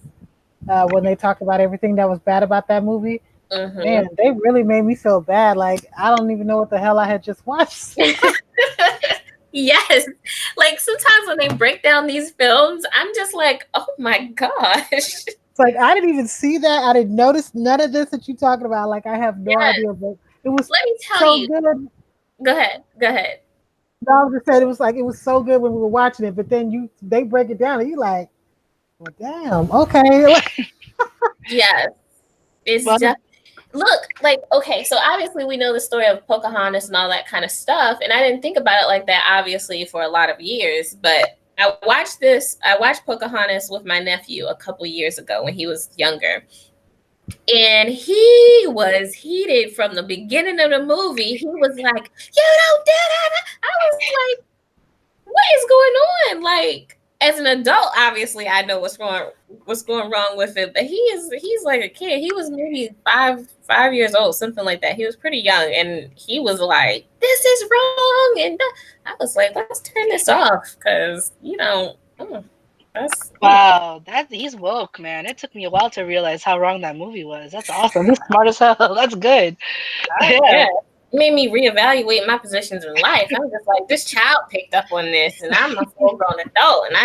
when they talked about everything that was bad about that movie, Hmm. man, they really made me feel bad. Like I don't even know what the hell I had just watched. Yes. Like sometimes when they break down these films, I'm just like, oh my gosh. It's like I didn't even see that. I didn't notice none of this that you're talking about. Like I have no Yes. idea, but it was Let me tell so you. good. Go ahead. Go ahead. No, I was just saying it was like it was so good when we were watching it, but then they break it down and you like, well, damn, okay. Yes. It's well. just look, like, okay, so obviously we know the story of Pocahontas and all that kind of stuff. And I didn't think about it like that, obviously, for a lot of years. But I watched Pocahontas with my nephew a couple years ago when he was younger. And he was heated from the beginning of the movie. He was like, "You don't do that." I was like, what is going on? Like, as an adult, obviously I know what's going wrong with it, but he's like a kid. He was maybe 5 years old, something like that. He was pretty young, and he was like, "This is wrong," and I was like, "Let's turn this off," because that's Wow, that he's woke, man. It took me a while to realize how wrong that movie was. That's awesome. He's smart as hell. That's good. Yeah. yeah. It made me reevaluate my positions in life. I'm just like, this child picked up on this, and I'm a full grown adult, and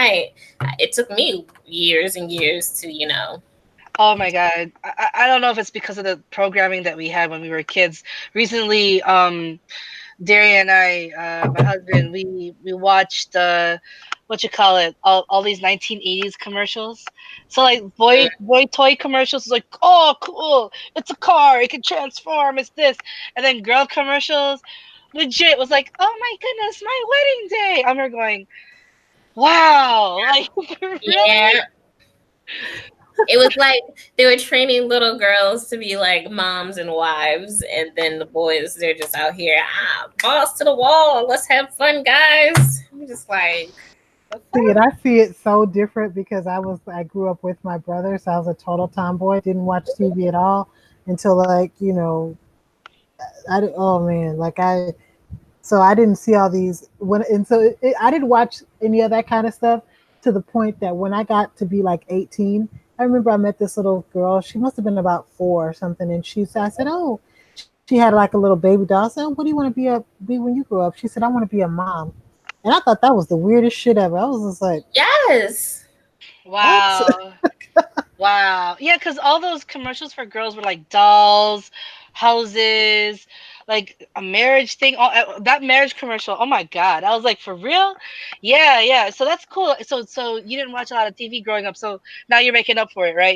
it took me years and years to, Oh my God. I don't know if it's because of the programming that we had when we were kids. Recently, Daria and I, my husband, we watched what you call it, all these 1980s commercials. So like boy toy commercials is like, oh cool, it's a car, it can transform, it's this, and then girl commercials, legit was like, oh my goodness, my wedding day. I'm here going, wow, like really? yeah. It was like they were training little girls to be like moms and wives, and then the boys, they're just out here, balls to the wall, let's have fun, guys. I'm just like, See, and I see it so different because I grew up with my brother, so I was a total tomboy. Didn't watch TV at all until like oh man, so I didn't see all these when and so I didn't watch any of that kind of stuff to the point that when I got to be like 18, I remember I met this little girl. She must have been about 4 or something, and I said, oh, she had like a little baby doll. I said, oh, what do you want to be when you grow up? She said, I want to be a mom, and I thought that was the weirdest shit ever. I was just like, yes. what? Wow. Wow. Yeah, because all those commercials for girls were like dolls, houses, like a marriage thing. All that marriage commercial. Oh my God. I was like, for real? Yeah, yeah. So that's cool. So you didn't watch a lot of TV growing up. So now you're making up for it, right?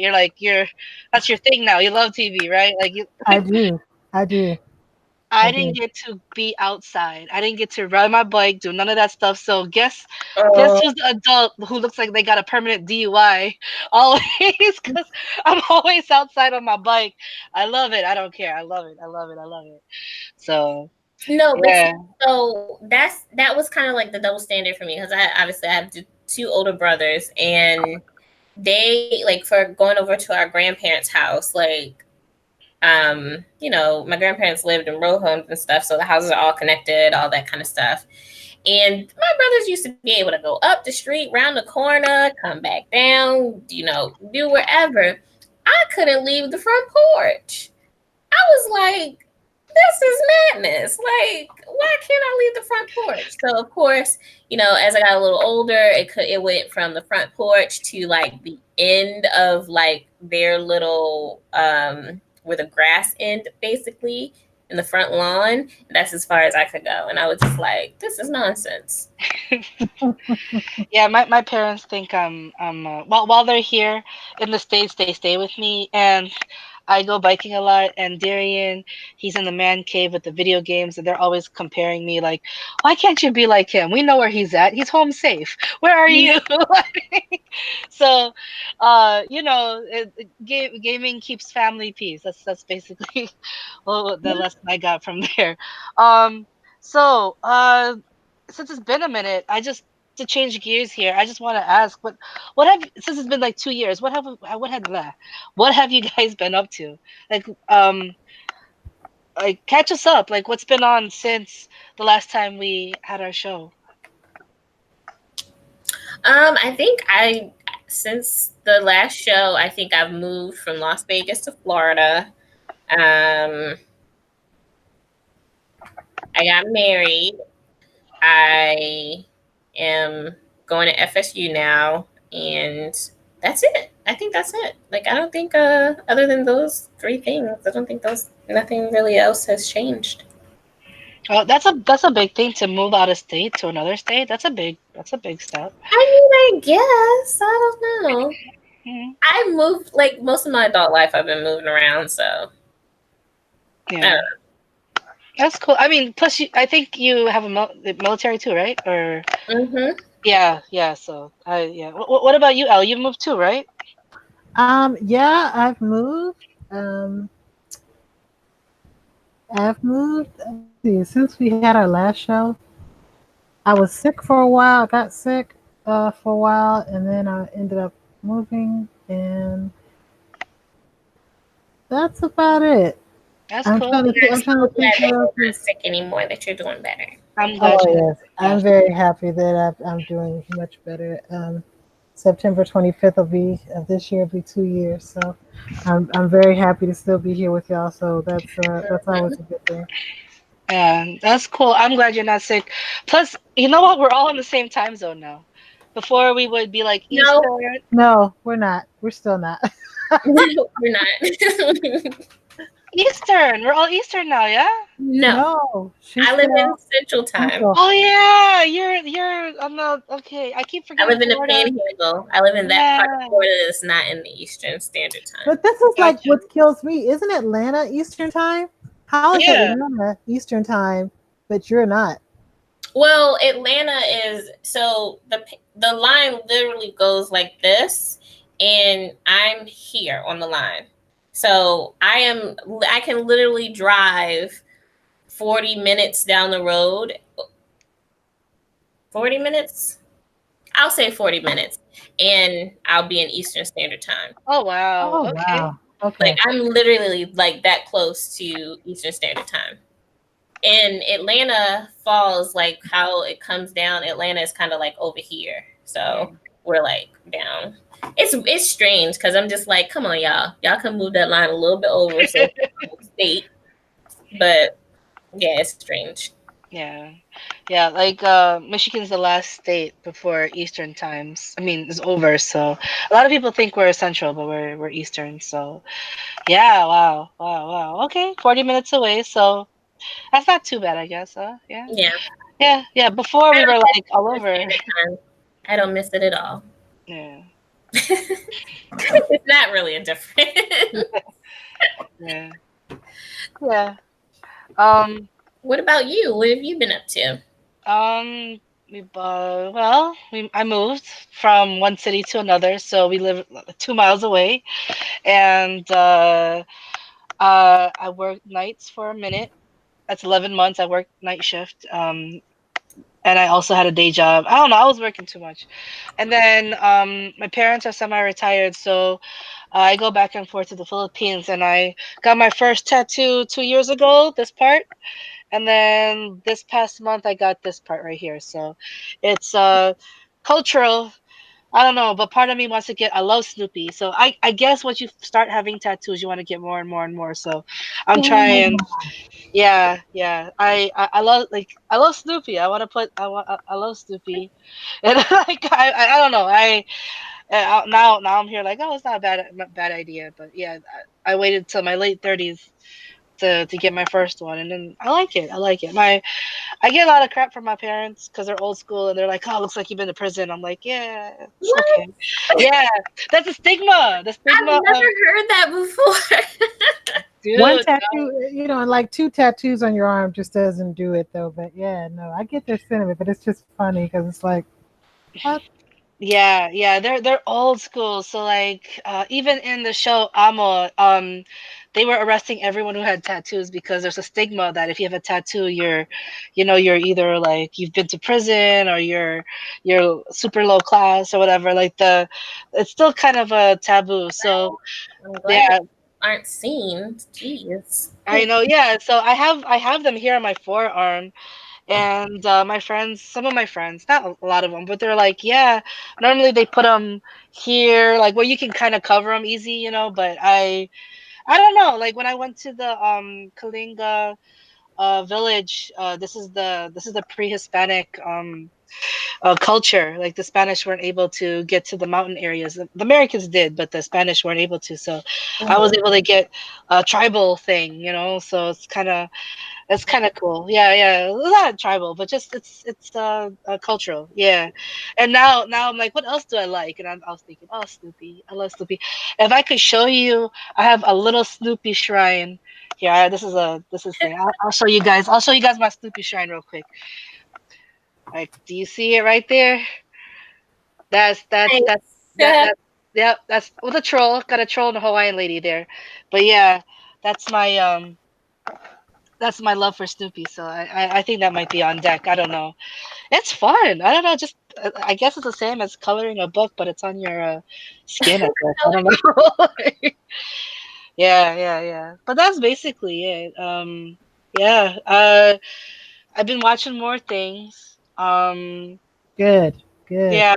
That's your thing now. You love TV, right? Like you. I do, I do, I I didn't do. get to be outside. I didn't get to ride my bike, do none of that stuff. So guess Uh, who's the adult who looks like they got a permanent DUI always? Because I'm always outside on my bike. I love it. I don't care. I love it. I love it. I love it. So no, but see, yeah. so that was kind of like the double standard for me because I have two older brothers, and they like for going over to our grandparents' house, like my grandparents lived in row homes and stuff, so the houses are all connected, all that kind of stuff. And my brothers used to be able to go up the street, round the corner, come back down, do wherever. I couldn't leave the front porch. I was like, this is madness. Like, why can't I leave the front porch? So of course, as I got a little older, it went from the front porch to like the end of like their little where the grass end basically in the front lawn. That's as far as I could go. And I was just like, this is nonsense. Yeah, my parents think while they're here in the States, they stay with me, and I go biking a lot, and Darian, he's in the man cave with the video games, and they're always comparing me like, why can't you be like him? We know where he's at. He's home safe. Where are you? So, gaming keeps family peace. That's basically the lesson I got from there. Um, so since it's been a minute, I just to change gears here, I just want to ask, what have since it's been like 2 years, what have you guys been up to? Like, like catch us up. Like, what's been on since the last time we had our show? I think I since the last show, I think I've moved from Las Vegas to Florida. Um, I got married. I am going to FSU now, and that's it. I think that's it. Like I don't think other than those three things, I don't think those nothing really else has changed. Oh, that's a big thing to move out of state to another state. That's a big step. I mean, I guess I don't know. Hmm. I moved like most of my adult life. I've been moving around, so I don't Yeah, know. that's cool. I mean, plus I think you have the military too, right? Or Mm-hmm. yeah, yeah. So yeah. What about you, Elle? You moved too, right? Yeah, I've moved. Um, I've moved. Let's see, since we had our last show, I was sick for a while. I got sick for a while, and then I ended up moving, and that's about it. That's I'm cool. trying to think. I'm trying So to think glad that what else you're not is. sick anymore. That you're doing better. I'm glad Oh you. yes, I'm very happy that I'm doing much better. September 25th will be of this year will be 2 years, so I'm very happy to still be here with y'all. So that's always a good thing. Yeah, that's cool. I'm glad you're not sick. Plus, you know what? We're all in the same time zone now. Before we would be like No, Eastern. No, we're not. We're still not. no, we're not. Eastern. We're all Eastern now, yeah? No, No, she's I live in still Central Time. Central. Oh yeah, you're on the okay. I keep I forgetting live in the Florida. Panhandle. I live in that part of Yeah, Florida that's not in the Eastern Standard Time. But this is like gotcha. what kills me. Isn't Atlanta Eastern time? How is Yeah. Atlanta Eastern time, but you're not? Well, Atlanta is so the line literally goes like this, and I'm here on the line. So I can literally drive 40 minutes down the road. 40 minutes? I'll say 40 minutes, and I'll be in Eastern Standard Time. Oh wow. Oh Okay. wow. Like Okay. I'm literally like that close to Eastern Standard Time. And Atlanta falls like how it comes down. Atlanta is kind of like over here, so Mm. we're like down. It's strange because I'm just like, come on, y'all can move that line a little bit over so state. But yeah, it's strange. Yeah. Yeah, like Michigan's the last state before Eastern times. I mean, it's over, so a lot of people think we're Central, but we're Eastern. So yeah, wow, wow, wow. Okay, 40 minutes away, so that's not too bad, I guess. Yeah, Yeah, yeah, yeah. Before I we were don't miss like all Eastern over. Standard Time. I don't miss it at all. Yeah, It's not really a difference. yeah, yeah. Um, What about you? What have you been up to? I moved from one city to another, so we live 2 miles away, and I worked nights for a minute. That's 11 months. I worked night shift. And I also had a day job. I don't know. I was working too much. And then my parents are semi-retired, so I go back and forth to the Philippines. And I got my first tattoo 2 years ago, this part. And then this past month, I got this part right here. So it's cultural. I don't know, but part of me wants to get. I love Snoopy, so I guess once you start having tattoos, you want to get more and more and more. So I'm trying. Yeah, yeah. I love I love Snoopy. I love Snoopy, and like I don't know. Now I'm here like, oh, it's not a bad idea, but yeah, I waited till my late 30s to get my first one, and then I like it. I like it. I get a lot of crap from my parents because they're old school and they're like, oh, looks like you've been to prison. I'm like, yeah, it's What? okay. Yeah, that's the stigma. The I've stigma never of heard that before. One dude. tattoo, and like two tattoos on your arm just doesn't do it though. But yeah, no, I get their sentiment, but it's just funny because it's like, what? Yeah, yeah, they're old school. So like even in the show Amo, they were arresting everyone who had tattoos because there's a stigma that if you have a tattoo, you're either like you've been to prison or you're super low class or whatever. Like it's still kind of a taboo. So I'm glad that yeah, aren't seen. Jeez. I know. Yeah, so I have them here on my forearm. And my friends, some of my friends, not a lot of them, but they're like, yeah, normally they put them here, like where you can kind of cover them easy, But I don't know. Like when I went to the Kalinga village, this is the pre-Hispanic culture. Like the Spanish weren't able to get to the mountain areas. The Americans did, but the Spanish weren't able to. So I was Mhm. able to get a tribal thing, So it's kind of cool. Yeah, yeah. It's not tribal, but just it's cultural. Yeah. And now I'm like, what else do I like? And I was thinking, oh, Snoopy. I love Snoopy. If I could show you, I have a little Snoopy shrine here. This is thing. I'll show you guys. I'll show you guys my Snoopy shrine real quick. Like, do you see it right there? That's Nice. that. Yep. That's with a troll. Got a troll and a Hawaiian lady there. But yeah, that's my that's my love for Snoopy. So I think that might be on deck. I don't know. It's fun. I don't know. Just I guess it's the same as coloring a book, but it's on your skin. I guess. I don't know. Yeah, yeah, yeah. But that's basically it. Yeah. I've been watching more things. Good, good. Yeah.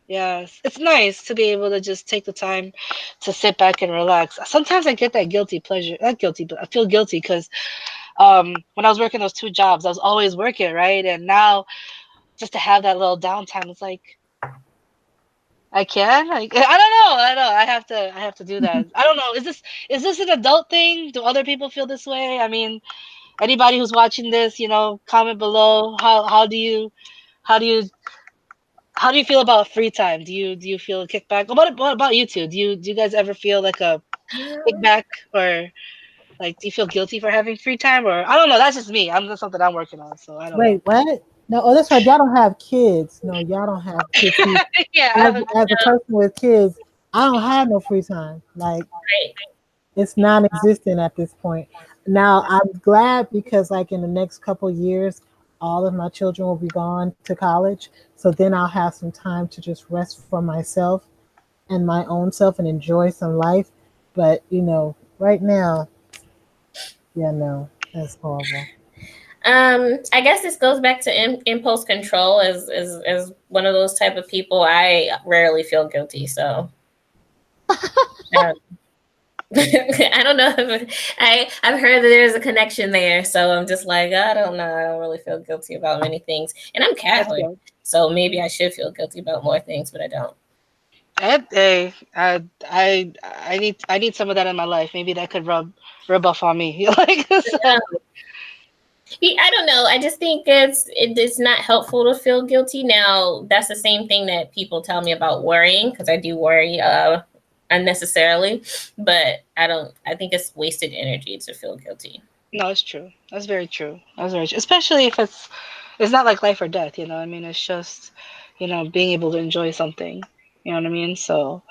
Yes, it's nice to be able to just take the time to sit back and relax. Sometimes I get that guilty pleasure, not guilty, but I feel guilty because when I was working those two jobs, I was always working, right? And now just to have that little downtime, it's like I can. Like I don't know. I don't know. I have to do that. I don't know. Is this an adult thing? Do other people feel this way? I mean, anybody who's watching this, comment below. How do you how do you feel about free time? Do you feel a kickback? What about you two? Do you guys ever feel like a kickback or like do you feel guilty for having free time or I don't know, that's just me. That's something I'm working on, so I don't know. Wait, what? No, oh, that's right. Y'all don't have kids. No, y'all don't have kids. See, Yeah, I as, have a as a person with kids, I don't have no free time. Like Right. it's non-existent at this point. Now I'm glad because like in the next couple years, all of my children will be gone to college. So then I'll have some time to just rest for myself and my own self and enjoy some life. But right now, yeah, no, that's horrible. I guess this goes back to impulse control. As one of those type of people, I rarely feel guilty. So uh, I don't know. If I've heard that there's a connection there. So I'm just like, I don't know. I don't really feel guilty about many things, and I'm that's Catholic, good. so maybe I should feel guilty about more things, but I don't. Hey, I need some of that in my life. Maybe that could rub off on me. Like so. I don't know. I just think it's not helpful to feel guilty. Now, that's the same thing that people tell me about worrying because I do worry unnecessarily, but I don't. I think it's wasted energy to feel guilty. No, it's true. That's very true. That's very true. Especially if it's not like life or death, I mean, it's just, being able to enjoy something. You know what I mean? So,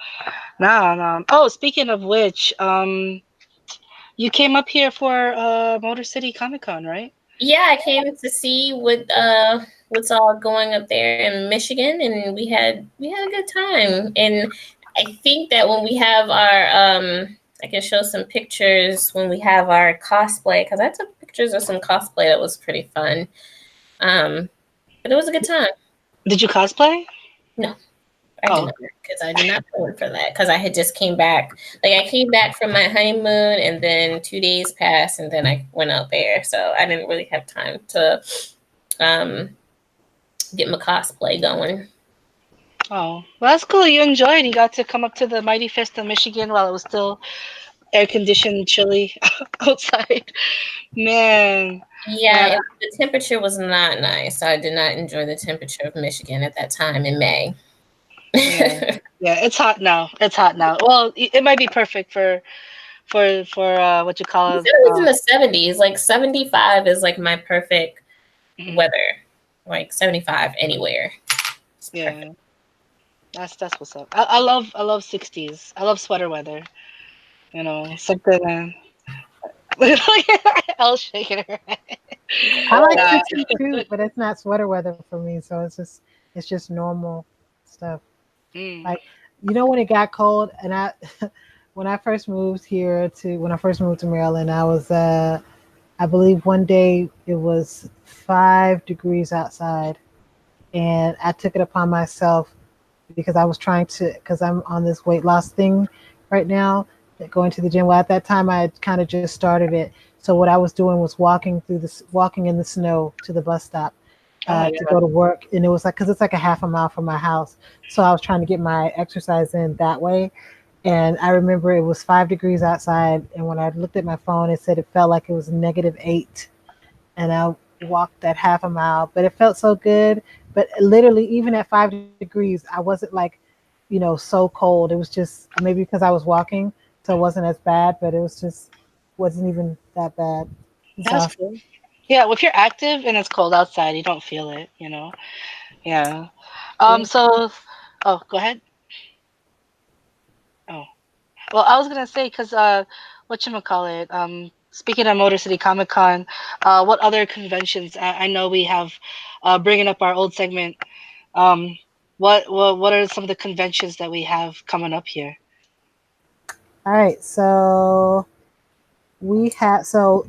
no, no. Oh, speaking of which, you came up here for Motor City Comic Con, right? Yeah, I came to see what's all going up there in Michigan, and we had a good time. And I think that when we have our I can show some pictures when we have our cosplay because I took pictures of some cosplay that was pretty fun. Um, but it was a good time. Did you cosplay? No, I did Oh, not because I did not plan for that because I had just came back. Like I came back from my honeymoon and then 2 days passed and then I went out there. So I didn't really have time to um, get my cosplay going. oh. Well, that's cool. You enjoyed. You got to come up to the Mighty Fist of Michigan while it was still air conditioned, chilly outside. Man, man. Yeah, the temperature was not nice. So I did not enjoy the temperature of Michigan at that time in May. Yeah, yeah. It's hot now. It's hot now. Well, it might be perfect for what you He call said it was in the 70s. Like 75 is like my perfect mhm. weather. Like 75 anywhere. It's perfect. Yeah. That's what's up. I love 60s. I love sweater weather. Something. Elle shaking her head. I like Nah. 62, but it's not sweater weather for me. So it's just normal stuff. Mm. Like, when it got cold, and when I first moved to Maryland, I believe one day it was 5 degrees outside, and I took it upon myself because I was trying because I'm on this weight loss thing right now, going to the gym. Well, at that time, I had kind of just started it. So what I was doing was walking in the snow to the bus stop Oh my to god. go to work, and it was like because it's like a half a mile from my house. So I was trying to get my exercise in that way. And I remember it was 5 degrees outside, and when I looked at my phone, it said it felt like it was -8, and I walked that half a mile, but it felt so good. But literally, even at 5 degrees, I wasn't like, so cold. It was just maybe because I was walking, so it wasn't as bad, but it wasn't even that bad. It's That's awesome. cool. Yeah, well, if you're active and it's cold outside, you don't feel it, you know? Yeah. Yeah. So, oh, go ahead. Oh, well, I was gonna say, cause whatchamacallit, speaking of Motor City Comic Con, what other conventions? I know we have, bringing up our old segment. Um, what are some of the conventions that we have coming up here? All right, so we have so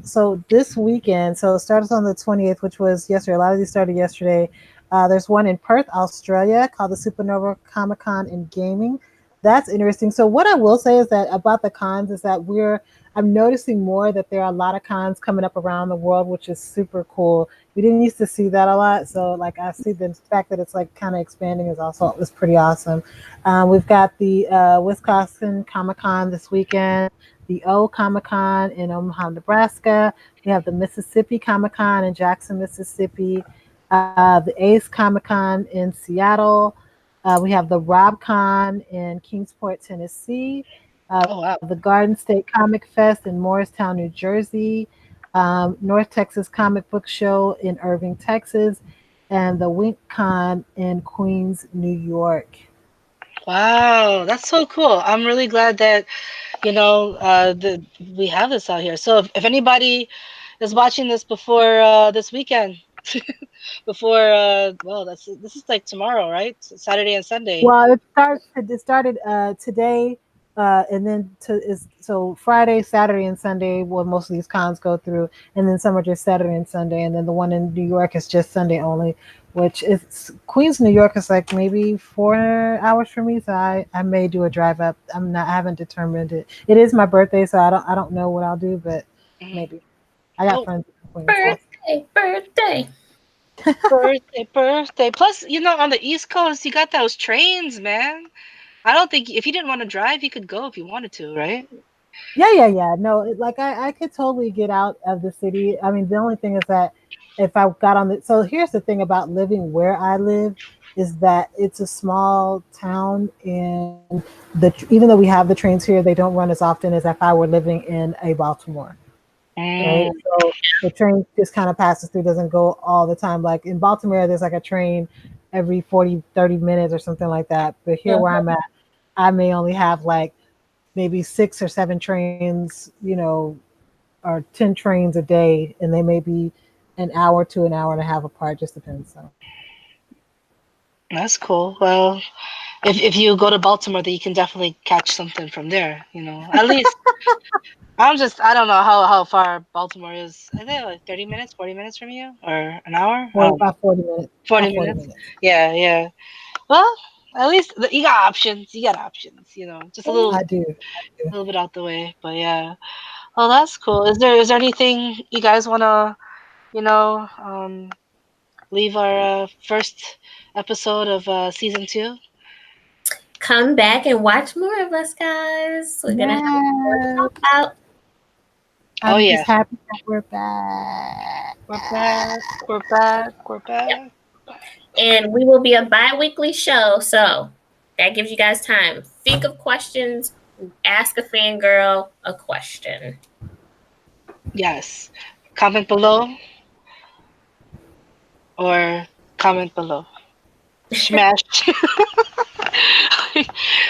this weekend. So it starts on the 20th, which was yesterday. A lot of these started yesterday. There's one in Perth, Australia, called the Supernova Comic Con in Gaming. That's interesting. So what I will say is that about the cons is that I'm noticing more that there are a lot of cons coming up around the world, which is super cool. We didn't used to see that a lot, so like I see the fact that it's like kind of expanding is pretty awesome. We've got the Wisconsin Comic Con this weekend, the O Comic Con in Omaha, Nebraska. We have the Mississippi Comic Con in Jackson, Mississippi. The Ace Comic Con in Seattle. We have the Rob Con in Kingsport, Tennessee. Oh The wow. Garden State Comic Fest in Morristown, New Jersey. North Texas Comic Book Show in Irving, Texas. And the Wink Con in Queens, New York. Wow, that's so cool. I'm really glad that we have this out here. So if anybody is watching this before this weekend, before well, this is like tomorrow, right? Saturday and Sunday. Well, it started today, and then so Friday, Saturday, and Sunday. Well, most of these cons go through, and then some are just Saturday and Sunday, and then the one in New York is just Sunday only. Which is Queens, New York is like maybe 4 hours from me, so I may do a drive up. I haven't determined it. It is my birthday, so I don't know what I'll do, but Mhm. maybe I got Oh, friends in Queens. So Birthday, birthday. birthday. Plus, on the East Coast, you got those trains, man. I don't think if you didn't want to drive, you could go if you wanted to, right? yeah, yeah, yeah. No, like I could totally get out of the city. I mean, the only thing is that if I got on the so here's the thing about living where I live is that it's a small town, and even though we have the trains here, they don't run as often as if I were living in a Baltimore, right? Mm, So the train just kind of passes through, doesn't go all the time. Like in Baltimore, there's like a train every 40, 30 minutes or something like that. But here where I'm at, I may only have like maybe 6 or 7 trains, or 10 trains a day, and they may be an hour to an hour and a half apart, just depends. So that's cool. Well, if you go to Baltimore, then you can definitely catch something from there. At least I don't know how far Baltimore is. I think like 30 minutes, 40 minutes from you, or an hour. I for don't know. about 40 minutes. About 40 40 minutes. minutes. Yeah, yeah. Well, at least you got options. You got options. Just a I do. little bit out the way. But yeah. Oh, that's cool. Is there anything you guys wanna leave our first episode of season 2? Come back and watch more of us, guys. We're gonna have more to Yes. talk about. Oh I'm yeah, just happy that we're back. we're back. We're back. We're Yep. back. And we will be a bi-weekly show, so that gives you guys time. Think of questions, ask a fangirl a question. Yes. Comment below or comment below. Smash.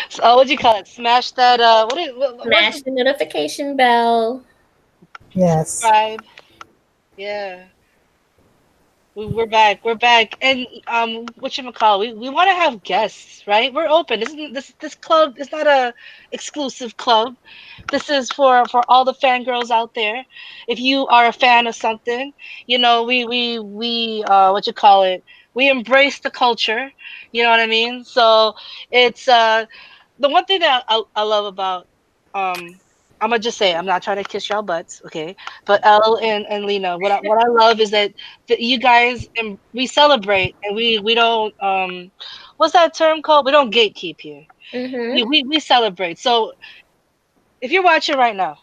So, what do you call it? Smash that. What's Smash the the notification bell. Yes. subscribe. Yeah. We're back. We're back. And what you call? We want to have guests, right? We're open. This club is not a exclusive club. This is for all the fangirls out there. If you are a fan of something, we what you call it? We embrace the culture. You know what I mean? So it's the one thing that I love about um I'm gonna just say I'm not trying to kiss y'all butts, okay? But Elle and Lena, what I love is that you guys and we celebrate and we don't what's that term called? We don't gatekeep here. Mm-hmm. We celebrate. So if you're watching right now,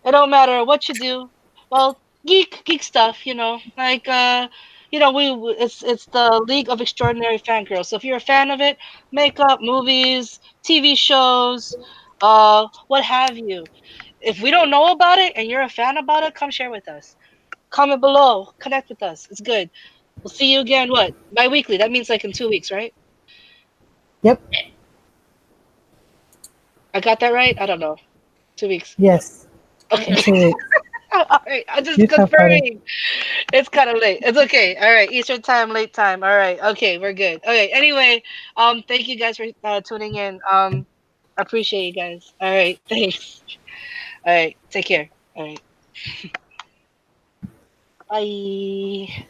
it don't matter what you do. Well, geek stuff, like it's the League of Extraordinary Fangirls. So if you're a fan of it, makeup, movies, TV shows, what have you. If we don't know about it and you're a fan about it, come share with us. Comment below, connect with us. It's good. We'll see you again. What? Bi-weekly. That means like in 2 weeks, right? Yep. I got that right. I don't know. 2 weeks. Yes. Okay. In 2 weeks. All right. I'm just You're so funny. confirming. It's kind of late. It's okay. All right. Eastern time, late time. All right. Okay, we're good. Okay. Anyway, thank you guys for tuning in. Appreciate you guys. All right. Thanks. All right. Take care. All right. Bye.